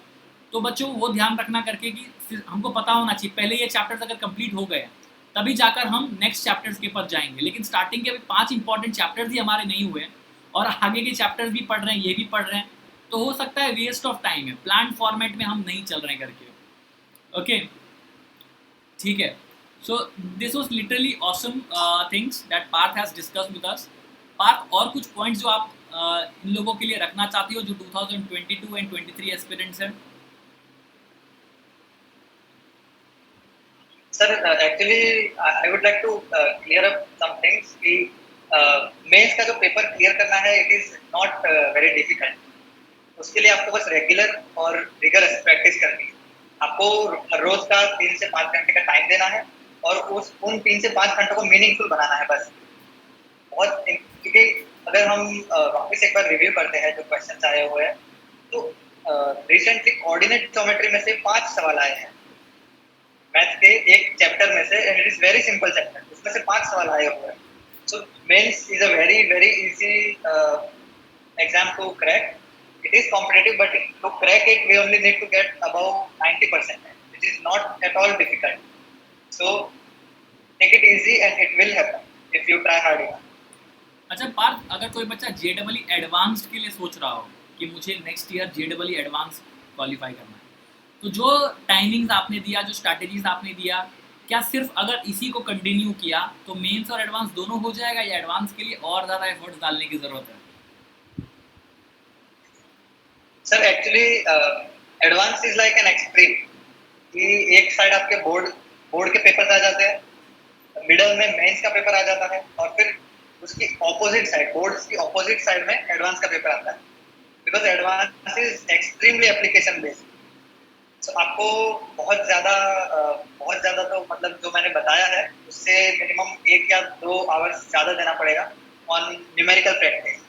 तो बच्चों वो ध्यान रखना करके कि हमको पता होना चाहिए पहले ये चैप्टर्स अगर कंप्लीट हो गए तभी जाकर हम नेक्स्ट चैप्टर्स के ऊपर जाएंगे, लेकिन स्टार्टिंग के 5 इंपॉर्टेंट चैप्टर्स ही हमारे नहीं हुए और आगे के चैप्टर्स भी पढ़ रहे हैं, ये भी पढ़ रहे हैं, तो हो सकता है वेस्ट ऑफ टाइम है, प्लान फॉर्मेट में हम नहीं चल रहे हैं करके। ओके, ठीक है। So this was literally awesome things that Parth has discuss with us. Parth, और कुछ पॉइंट्स जो आप इन लोगों के लिए रखना चाहती हो जो 2022 एंड 23 एस्पिरेंट्स हैं? Sir, actually, I would like to clear up some things. कि मेंस का जो पेपर क्लियर करना है, it is not very difficult. उसके लिए आपको बस रेगुलर और रिगरस प्रैक्टिस करनी है। आपको हर रोज का 3 से 5 घंटे का टाइम देना है और उन 3 से 5 घंटों को मीनिंगफुल बनाना है बस। बहुत, क्योंकि अगर हम वापस एक बार रिव्यू करते हैं जो क्वेश्चन आए हुए हैं, तो रिसेंटली कोऑर्डिनेट ज्योमेट्री में से 5 सवाल आए हैं मैथ के एक चैप्टर में से, and it is very simple chapter, उसमें से 5 सवाल आए हुए हैं। So mains is a very very easy exam to crack. It is competitive, but to crack it we only need to get above 90%, which is not at all difficult. So take it easy and it will happen if you try hard enough. अच्छा पार्थ, अगर कोई बच्चा JEE advanced के लिए सोच रहा हो कि मुझे next year JEE advance qualify करना है, तो जो टाइमिंग्स आपने दिया, जो स्ट्रैटेजीज आपने दिया, क्या सिर्फ अगर इसी को कंटिन्यू किया तो मेंस और एडवांस दोनों हो जाएगा, या एडवांस के लिए और ज़्यादा एफर्ट्स डालने की ज़रूरत है? Sir actually advance is like an extreme, कि एक साइड आपके बोर्ड बोर्ड के पेपर्स आ जाते हैं, मिडल में मेंस का पेपर आ जाता है, और फिर उसकी ऑपोजिट साइड, बोर्ड्स की ऑपोजिट साइड में एडवांस का पेपर आता है, because advance is extremely application based. तो आपको बहुत ज्यादा तो मतलब जो मैंने बताया है उससे मिनिमम 1 या 2 आवर्स ज्यादा देना पड़ेगा ऑन न्यूमेरिकल प्रैक्टिस,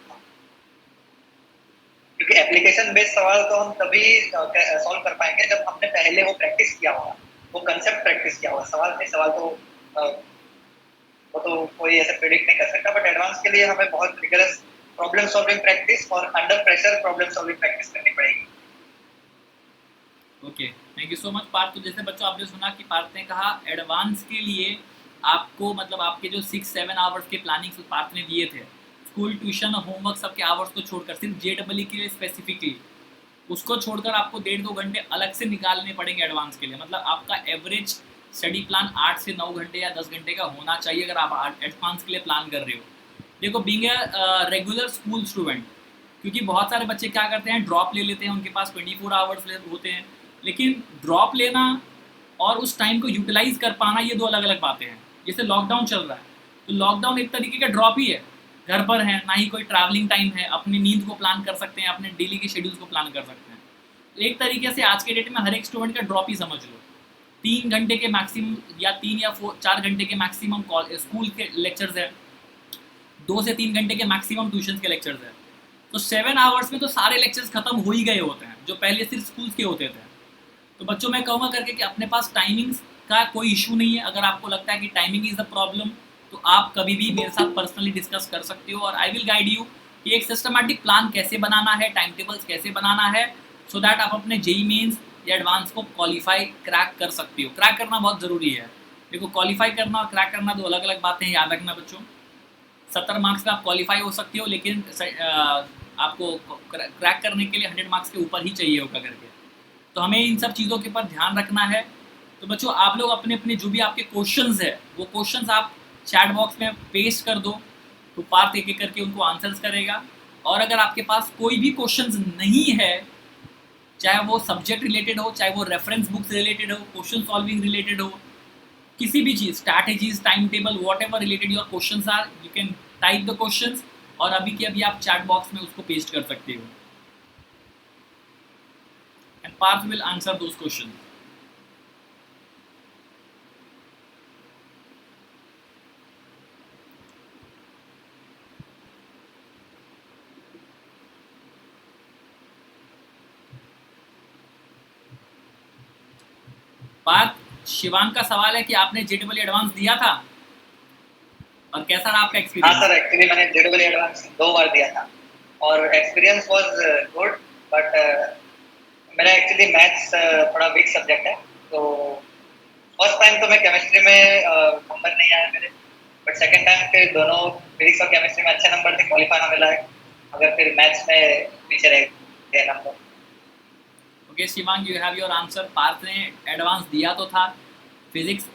क्योंकि एप्लीकेशन बेस्ड सवाल तो हम तभी सॉल्व कर पाएंगे जब हमने पहले वो प्रैक्टिस किया होगा, वो कंसेप्ट प्रैक्टिस किया होगा। सवाल तो वो तो कोई ऐसे प्रेडिक्ट नहीं कर सकता, बट एडवांस के लिए हमें बहुत रिगरस प्रॉब्लम सॉल्विंग प्रैक्टिस और under pressure problem solving practice करनी पड़ेगी। Okay, thank you so much Parth. तो जैसे बच्चों आपने सुना कि पार्थ ने कहा एडवांस के लिए आपको मतलब आपके जो 6-7 आवर्स के प्लानिंग पार्थ ने दिए थे, स्कूल ट्यूशन होमवर्क सबके आवर्स को छोड़कर सिर्फ JEE के लिए स्पेसिफिकली उसको छोड़कर आपको 1.5-2 घंटे अलग से निकालने पड़ेंगे एडवांस के लिए। मतलब आपका एवरेज स्टडी प्लान 8 से 9 घंटे या 10 घंटे का होना चाहिए अगर आप एडवांस के लिए प्लान कर रहे हो। देखो being a regular school student, क्योंकि बहुत सारे बच्चे क्या करते हैं ड्रॉप ले लेते हैं, उनके पास 24 आवर्स होते हैं, लेकिन ड्रॉप लेना और उस टाइम को यूटिलाइज कर पाना ये दो अलग अलग बातें हैं। जैसे लॉकडाउन चल रहा है तो लॉकडाउन एक तरीके का ड्रॉप ही है, घर पर है, ना ही कोई ट्रैवलिंग टाइम है, अपनी नींद को प्लान कर सकते हैं, अपने डेली के शेड्यूल्स को प्लान कर सकते हैं। तो एक तरीके से आज के डेट में हर एक स्टूडेंट का ड्रॉप ही समझ लो। 3 घंटे के मैक्सिमम या 3 या 4 घंटे के मैक्सिमम स्कूल के लेक्चर्स है, 2 से 3 घंटे के मैक्सिमम ट्यूशन के लेक्चर्स है। तो 7 आवर्स में तो सारे लेक्चर्स खत्म हो ही गए होते हैं जो पहले सिर्फ स्कूल के होते थे। तो बच्चों मैं कहूँगा करके कि अपने पास टाइमिंग्स का कोई इशू नहीं है। अगर आपको लगता है कि टाइमिंग इज़ द प्रॉब्लम तो आप कभी भी मेरे साथ पर्सनली डिस्कस कर सकते हो, और आई विल गाइड यू कि एक सिस्टमैटिक प्लान कैसे बनाना है, टाइम टेबल्स कैसे बनाना है, सो दैट आप अपने JEE मेंस या एडवांस को क्वालिफाई क्रैक कर सकते हो। क्रैक करना बहुत ज़रूरी है। देखो क्वालिफाई करना और क्रैक करना दो अलग अलग बातें हैं, याद रखना बच्चों। 70 मार्क्स पे आप क्वालिफाई हो सकते हो, लेकिन आपको क्रैक करने के लिए 100 मार्क्स के ऊपर ही चाहिए होगा करके। तो हमें इन सब चीज़ों के ऊपर ध्यान रखना है। तो बच्चों आप लोग अपने अपने जो भी आपके क्वेश्चंस है वो क्वेश्चंस आप चैट बॉक्स में पेस्ट कर दो, तो पार्थ एक एक करके उनको आंसर्स करेगा। और अगर आपके पास कोई भी क्वेश्चंस नहीं है, चाहे वो सब्जेक्ट रिलेटेड हो, चाहे वो रेफरेंस बुक्स रिलेटेड हो, क्वेश्चन सॉल्विंग रिलेटेड हो, किसी भी चीज़, strategies, time table, whatever related your questions are, you can type the questions और अभी के अभी आप चैट बॉक्स में उसको पेस्ट कर सकते हो, and Parth will answer those questions. Parth, Shivang का सवाल है कि आपने JEE एडवांस दिया था और कैसा रहा आपका हाँ एक्सपीरियंस? सर, एक्चुअली मैंने JEE एडवांस 2 बार दिया था और एक्सपीरियंस वाज गुड, बट मेरा एक्चुअली मैथ्स थोड़ा वीक सब्जेक्ट है, तो फर्स्ट टाइम तो मैं केमिस्ट्री में नंबर नहीं आया मेरे, बट सेकंड टाइम फिर दोनों फिजिक्स और केमिस्ट्री में अच्छे नंबर थे, क्वालिफाई ना मिला है, अगर फिर मैथ्स में पीछे रह गए number. Okay Shivang, you have your answer. Parth ने एडवांस दिया तो था, फिजिक्स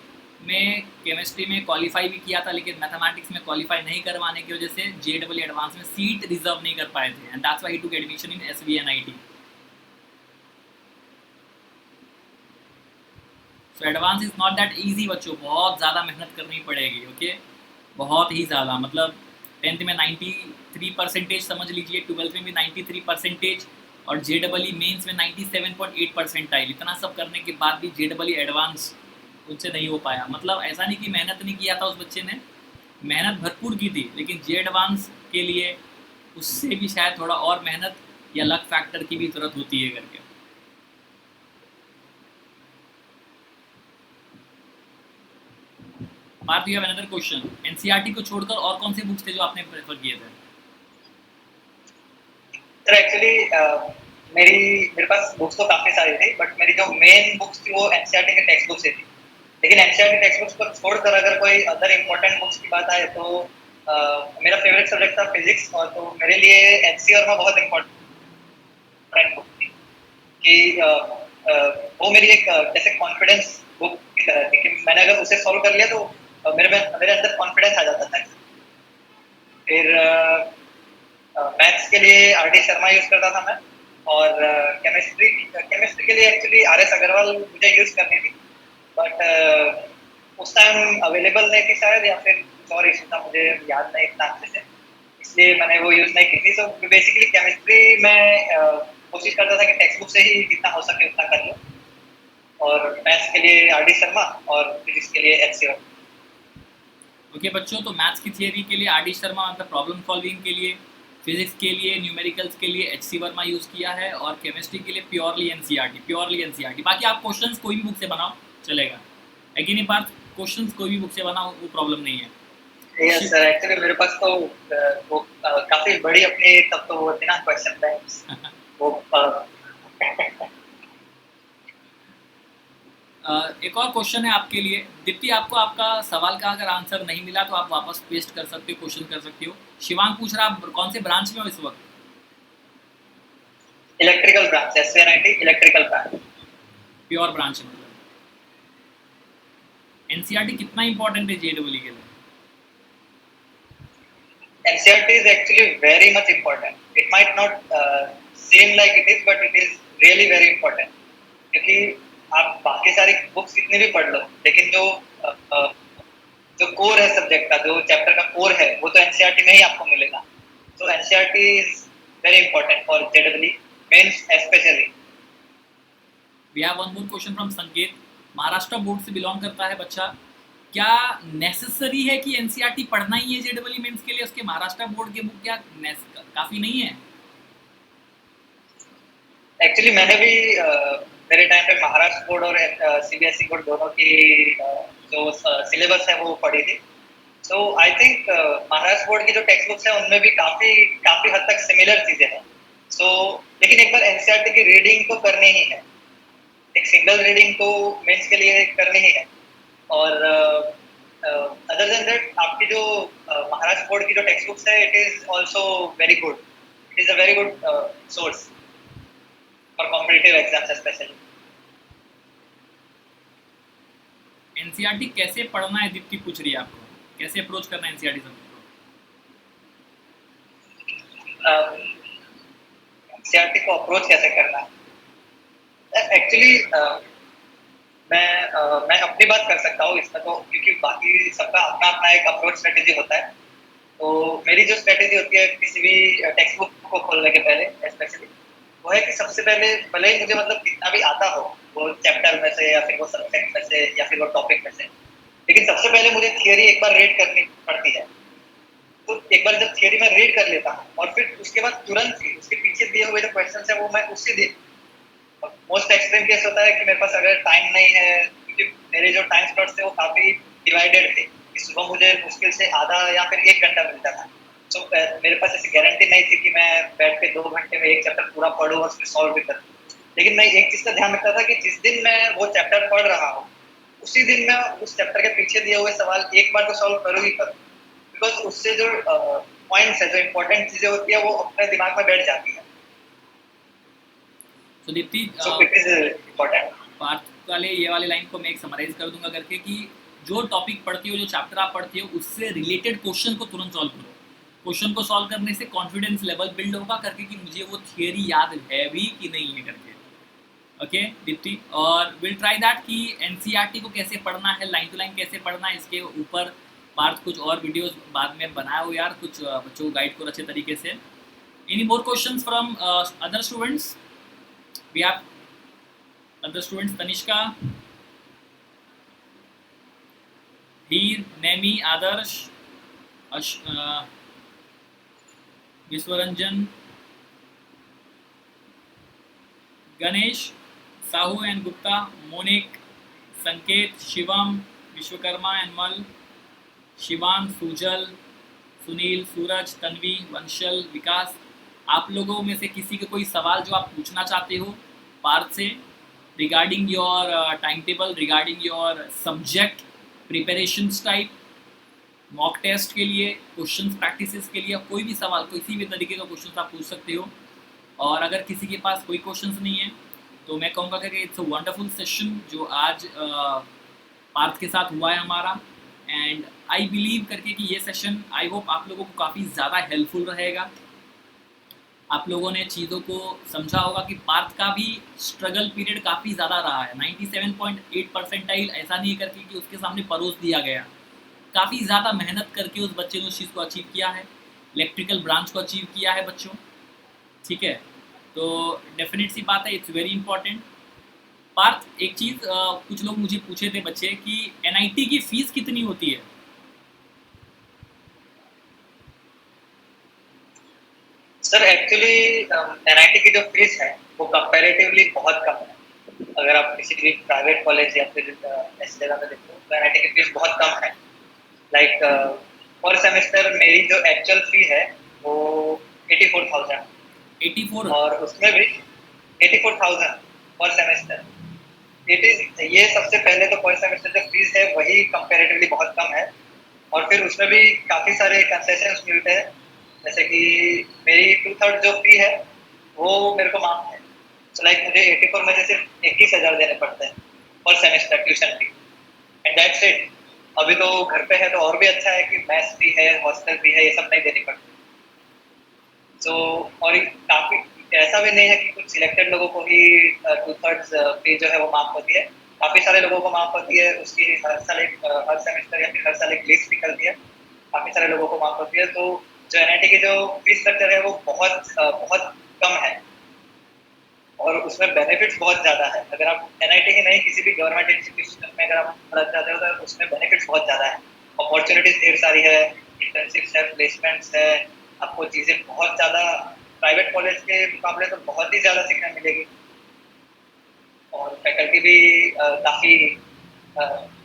में, केमिस्ट्री में क्वालिफाई भी किया था, लेकिन मैथमेटिक्स में क्वालिफाई नहीं करवाने की वजह से JEE एडवांस में सीट रिजर्व नहीं कर पाए थे, and that's why he took admission in SVNIT। So advance is not that easy बच्चों, बहुत ज़्यादा मेहनत करनी पड़ेगी। ओके, बहुत ही ज़्यादा, मतलब 10th में 93% समझ लीजिए, 12th में भी 93%, और JEE मेंस में 97.8 परसेंटाइल। इतना सब करने के बाद भी JEE एडवांस उनसे नहीं हो पाया। मतलब ऐसा नहीं कि मेहनत नहीं किया था उस बच्चे ने, मेहनत भरपूर की थी, लेकिन JEE एडवांस के लिए उससे भी शायद थोड़ा और मेहनत या लक फैक्टर की भी ज़रूरत होती है करके। Parth, you have another question. NCERT को छोड़कर और कौन से बुक्स थे जो आपने प्रेफर किए थे? सर एक्चुअली मेरे पास बुक्स तो काफी सारी थी, बट मेरी जो मेन बुक्स थी वो NCERT के टेक्स्ट बुक्स ही थी। लेकिन NCERT टेक्स्ट बुक्स को छोड़कर अगर कोई अदर इम्पोर्टेंट बुक्स की बात आए तो मेरा फेवरेट सब्जेक्ट था फिजिक्स, और तो मेरे लिए HCR में बहुत इम्पोर्टेंट बुक थी कि वो मेरी एक जैसे कॉन्फिडेंस बुक की तरह थी कि मैंने अगर उसे सॉल्व कर लिया तो मेरे अंदर कॉन्फिडेंस आ जाता था। फिर मैथ्स के लिए आर डी शर्मा यूज करता था मैं, और केमिस्ट्री केमिस्ट्री के लिए एक्चुअली आर एस अग्रवाल मुझे यूज करनी थी, बट उस टाइम अवेलेबल नहीं थी शायद, या फिर कुछ और इशू था, मुझे याद नहीं इतना अच्छे से, इसलिए मैंने वो यूज नहीं की थी। सो बेसिकली केमिस्ट्री में कोशिश करता था कि टेक्स्ट बुक से ही जितना हो सके उतना कर लो, और मैथ्स के लिए आर डी शर्मा और फिजिक्स के लिए एच सी। ओके बच्चों, तो मैथ्स की थियरी के लिए आर डी शर्मा, मतलब प्रॉब्लम सॉल्विंग के लिए, फिजिक्स के लिए न्यूमेरिकल्स के लिए एच सी वर्मा यूज़ किया है, और केमिस्ट्री के लिए प्योरली एनसीईआरटी। बाकी आप क्वेश्चंस कोई भी बुक से बनाओ चलेगा, है कि नहीं पार्थ? क्वेश्चंस कोई भी बुक से बनाओ, वो प्रॉब्लम नहीं है। यस सर, एक्चुअली मेरे पास तो वो काफी बड़ी अपनी तब तो वो थी ना क्वेश्चन बैंक्स वो एक और क्वेश्चन है आपके लिए दीप्ति, आपको आपका सवाल का अगर आंसर नहीं मिला तो आप वापस पेस्ट कर सकते हो, क्वेश्चन कर सकते हो। शिवांग पूछ रहा आप कौन से ब्रांच में हो इस वक्त? Electrical branch, SNIT electrical branch. Pure branch मतलब। एनसीईआरटी कितना इंपॉर्टेंट है जेडब्ल्यू के लिए? NCERT is actually very much important. It might not seem like it is, but it is really very important, क्योंकि आप बाकी सारी बुक्स कितनी भी पढ़ लो, लेकिन जो कोर है सब्जेक्ट का, जो चैप्टर का कोर है, वो तो एनसीईआरटी में ही आपको मिलेगा। So NCERT is very important for JW mains specially. We have one more question from Sanket. Maharashtra board से बिलोंग करता है बच्चा, क्या नेसेसरी है कि एनसीईआरटी पढ़ना ही है जेडब्ल्यू मेंस के लिए? उसके महाराष्ट्र बोर्ड के बुक क्या काफ़ी नहीं है? एक्चुअली मैंने भी मेरे टाइम पे महाराष्ट्र बोर्ड और सीबीएसई बोर्ड दोनों की जो सिलेबस है वो पढ़ी थी। सो आई थिंक महाराष्ट्र बोर्ड की जो टेक्स्ट बुक्स है उनमें भी काफी काफी हद तक सिमिलर चीजें हैं। सो लेकिन एक बार एनसीईआरटी की रीडिंग तो करनी ही है, एक सिंगल रीडिंग तो मेंस के लिए करनी ही है। और अदर देन दैट आपकी जो महाराष्ट्र बोर्ड की जो टेक्स्ट बुक्स है, it is also very good, it is a very good source for competitive exams specially. NCERT कैसे पढ़ना है दीप्ति पूछ रही है आपको, कैसे अप्रोच करना है एनसीईआरटी सब्जेक्ट को? एनसीईआरटी को अप्रोच कैसे करना है? एक्चुअली मैं अपनी बात कर सकता हूँ इसमें तो, क्योंकि बाकी सबका अपना अपना एक अप्रोच स्ट्रेटेजी होता है। तो मेरी जो स्ट्रेटेजी होती है किसी भी टेक्स्ट बुक को खोलने के पहले स्पेशली, वो है कि सबसे पहले भले ही मुझे मतलब कितना भी आता हो, वो चैप्टर में से या फिर वो सब्जेक्ट में से या फिर वो टॉपिक में से, लेकिन सबसे पहले मुझे थियरी एक बार रीड करनी पड़ती है। तो एक बार जब थियरी में रीड कर लेता हूँ और फिर उसके बाद तुरंत ही उसके पीछे दिए हुए जो क्वेश्चन है वो मैं उसी दिन, मोस्ट एक्सट्रीम केस होता है कि मेरे पास अगर टाइम नहीं है, क्योंकि मेरे जो टाइम स्लॉट्स थे वो काफी डिवाइडेड थे कि सुबह मुझे मुश्किल से आधा या फिर 1 घंटा मिलता था। तो मेरे पास ऐसी गारंटी नहीं थी कि मैं बैठ के 2 घंटे में एक चैप्टर पूरा पढ़ूँ और उसमें सॉल्व भी करूँ। लेकिन मैं एक चीज का ध्यान रखता था कि जिस दिन मैं वो चैप्टर पढ़ रहा हूँ उसी दिन मैं उस चैप्टर के पीछे दिए हुए सवाल एक बार तो सॉल्व करूँ ही करूँ, बिकॉज उससे जो पॉइंट्स है, जो इम्पोर्टेंट चीजें होती है वो अपने दिमाग में बैठ जाती है। तो दीप्ति पार्थ वाले ये वाले लाइन को मैं एक समराइज कर दूंगा करके कि जो टॉपिक पढ़ती हो, जो चैप्टर आप पढ़ती हो, उससे रिलेटेड क्वेश्चन को तुरंत सॉल्व करो। क्वेश्चन को सॉल्व करने से कॉन्फिडेंस लेवल बिल्ड होगा करके कि मुझे वो थियरी याद है भी कि नहीं है करके। ओके दीप्ति, और विल ट्राई दैट कि एनसीईआरटी को कैसे पढ़ना है, लाइन टू लाइन कैसे पढ़ना है, इसके ऊपर पार्थ कुछ और वीडियोस बाद में बनाए हो यार, कुछ बच्चों को गाइड करो अच्छे तरीके से। Any more questions from other students? We have other students, Tanishka, Veer, Nemi, Adarsh, Viswaranjan, Ganesh, Sahu and Gupta, Monique, Sanket, Shivam, Vishwakarma and Mal, Shivang, Sujal, Sunil, Suraj, Tanvi, Vanshal, Vikas, आप लोगों में से किसी के कोई सवाल जो आप पूछना चाहते हो पार्थ से regarding your timetable, regarding your subject preparations type, mock test के लिए, क्वेश्चंस प्रैक्टिसेस के लिए, कोई भी सवाल, किसी भी तरीके का क्वेश्चन आप पूछ सकते हो। और अगर किसी के पास कोई क्वेश्चंस नहीं है तो मैं कहूँगा कि इट्स अ वंडरफुल सेशन जो आज पार्थ के साथ हुआ है हमारा, एंड आई बिलीव करके कि ये सेशन आई होप आप लोगों को काफ़ी ज़्यादा हेल्पफुल रहेगा। आप लोगों ने चीज़ों को समझा होगा कि पार्थ का भी स्ट्रगल पीरियड काफ़ी ज़्यादा रहा है। 97.8 परसेंटाइल ऐसा नहीं करके कि उसके सामने परोस दिया गया, काफ़ी ज़्यादा मेहनत करके उस बच्चे ने उस चीज़ को अचीव किया है, इलेक्ट्रिकल ब्रांच को अचीव किया है बच्चों, ठीक है। तो डेफिनेट सी बात है, इट्स वेरी इंपॉर्टेंट। पार्थ एक चीज़ कुछ लोग मुझे पूछे थे बच्चे कि एनआईटी की फ़ीस कितनी होती है? सर एक्चुअली एनआईटी की जो फीस है वो कंपैरेटिवली बहुत कम है। अगर आप किसी भी प्राइवेट कॉलेज या फिर ऐसी जगह में देखो तो एनआईटी की फीस बहुत कम है। लाइक पर सेमेस्टर मेरी जो एक्चुअल फी है वो 84,000, 84? और उसमें भी 84,000 पर सेमेस्टर। इट इज ये सबसे पहले तो पर सेमेस्टर जो फीस है वही कंपैरेटिवली बहुत कम है, और फिर उसमें भी काफ़ी सारे कंसेशंस मिलते हैं। जैसे कि मेरी 2/3 जो फी है वो मेरे को माफ है। सो लाइक मुझे 84 में से सिर्फ 21,000 देने पड़ते हैं पर semester tuition fee, and that's it. अभी तो घर पे है तो और भी अच्छा है कि मैथ्स फी है, हॉस्टल फी है, ये सब नहीं देनी पड़ती। सो और काफ़ी ऐसा भी नहीं है कि कुछ सिलेक्टेड लोगों को ही 2/3 फी जो है वो माफ होती है। काफ़ी सारे लोगों को माफ होती है, उसकी हर सेमेस्टर या फिर हर साल एक लिस्ट निकलती है, काफ़ी सारे लोगों को माफ होती है। तो जो एनआईटी की जो फीस स्ट्रक्चर है वो बहुत कम है, और उसमें बेनिफिट्स बहुत ज़्यादा है। अगर आप एनआईटी ही नहीं किसी भी गवर्नमेंट इंस्टीट्यूशन में अगर आप पढ़ना चाहते हो तो उसमें बेनिफिट्स बहुत ज़्यादा है, अपॉर्चुनिटीज ढेर सारी है, इंटर्नशिप्स है, प्लेसमेंट्स है, आपको चीज़ें बहुत ज़्यादा प्राइवेट कॉलेज के मुकाबले तो बहुत ही ज़्यादा सीखने मिलेगी। और फैकल्टी भी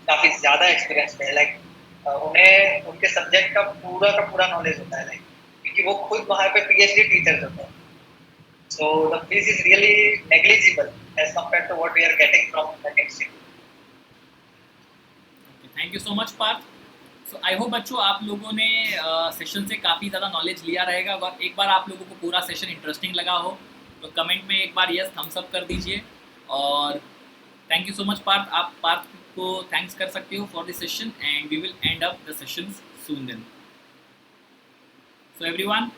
काफ़ी ज़्यादा एक्सपीरियंस है। लाइक उन्हें उनके सब्जेक्ट का पूरा नॉलेज होता है, लाइक क्योंकि वो खुद वहाँ पे पीएचडी टीचर्स होते हैं। So the fees is really negligible as compared to what we are getting from the institute. Thank you so much Parth. So I hope बच्चों आप लोगों ने सेशन से काफ़ी ज़्यादा नॉलेज लिया रहेगा। अगर एक बार आप लोगों को पूरा सेशन इंटरेस्टिंग लगा हो तो कमेंट में एक बार यस थम्स अप कर दीजिए। और thank you so much Parth, आप पार्थ को थैंक्स कर सकते हो for this session, and we will end up the session soon then. So everyone,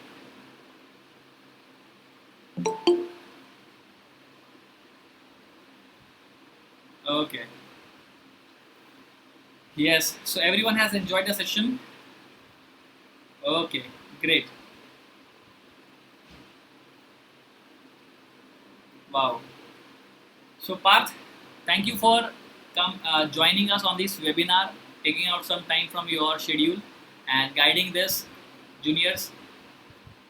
okay, yes, so everyone has enjoyed the session. Okay, great. Wow. So Parth, thank you for joining us on this webinar, taking out some time from your schedule and guiding this juniors,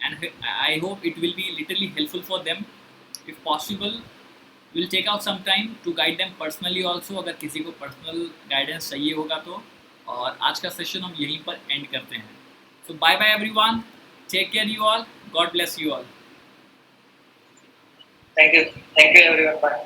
and I hope it will be literally helpful for them. If possible, we'll take out some time to guide them personally also, अगर किसी को personal guidance चाहिए होगा तो। और आज का session हम यहीं पर end करते हैं। So bye bye everyone, take care you all, God bless you all. Thank you everyone. Bye.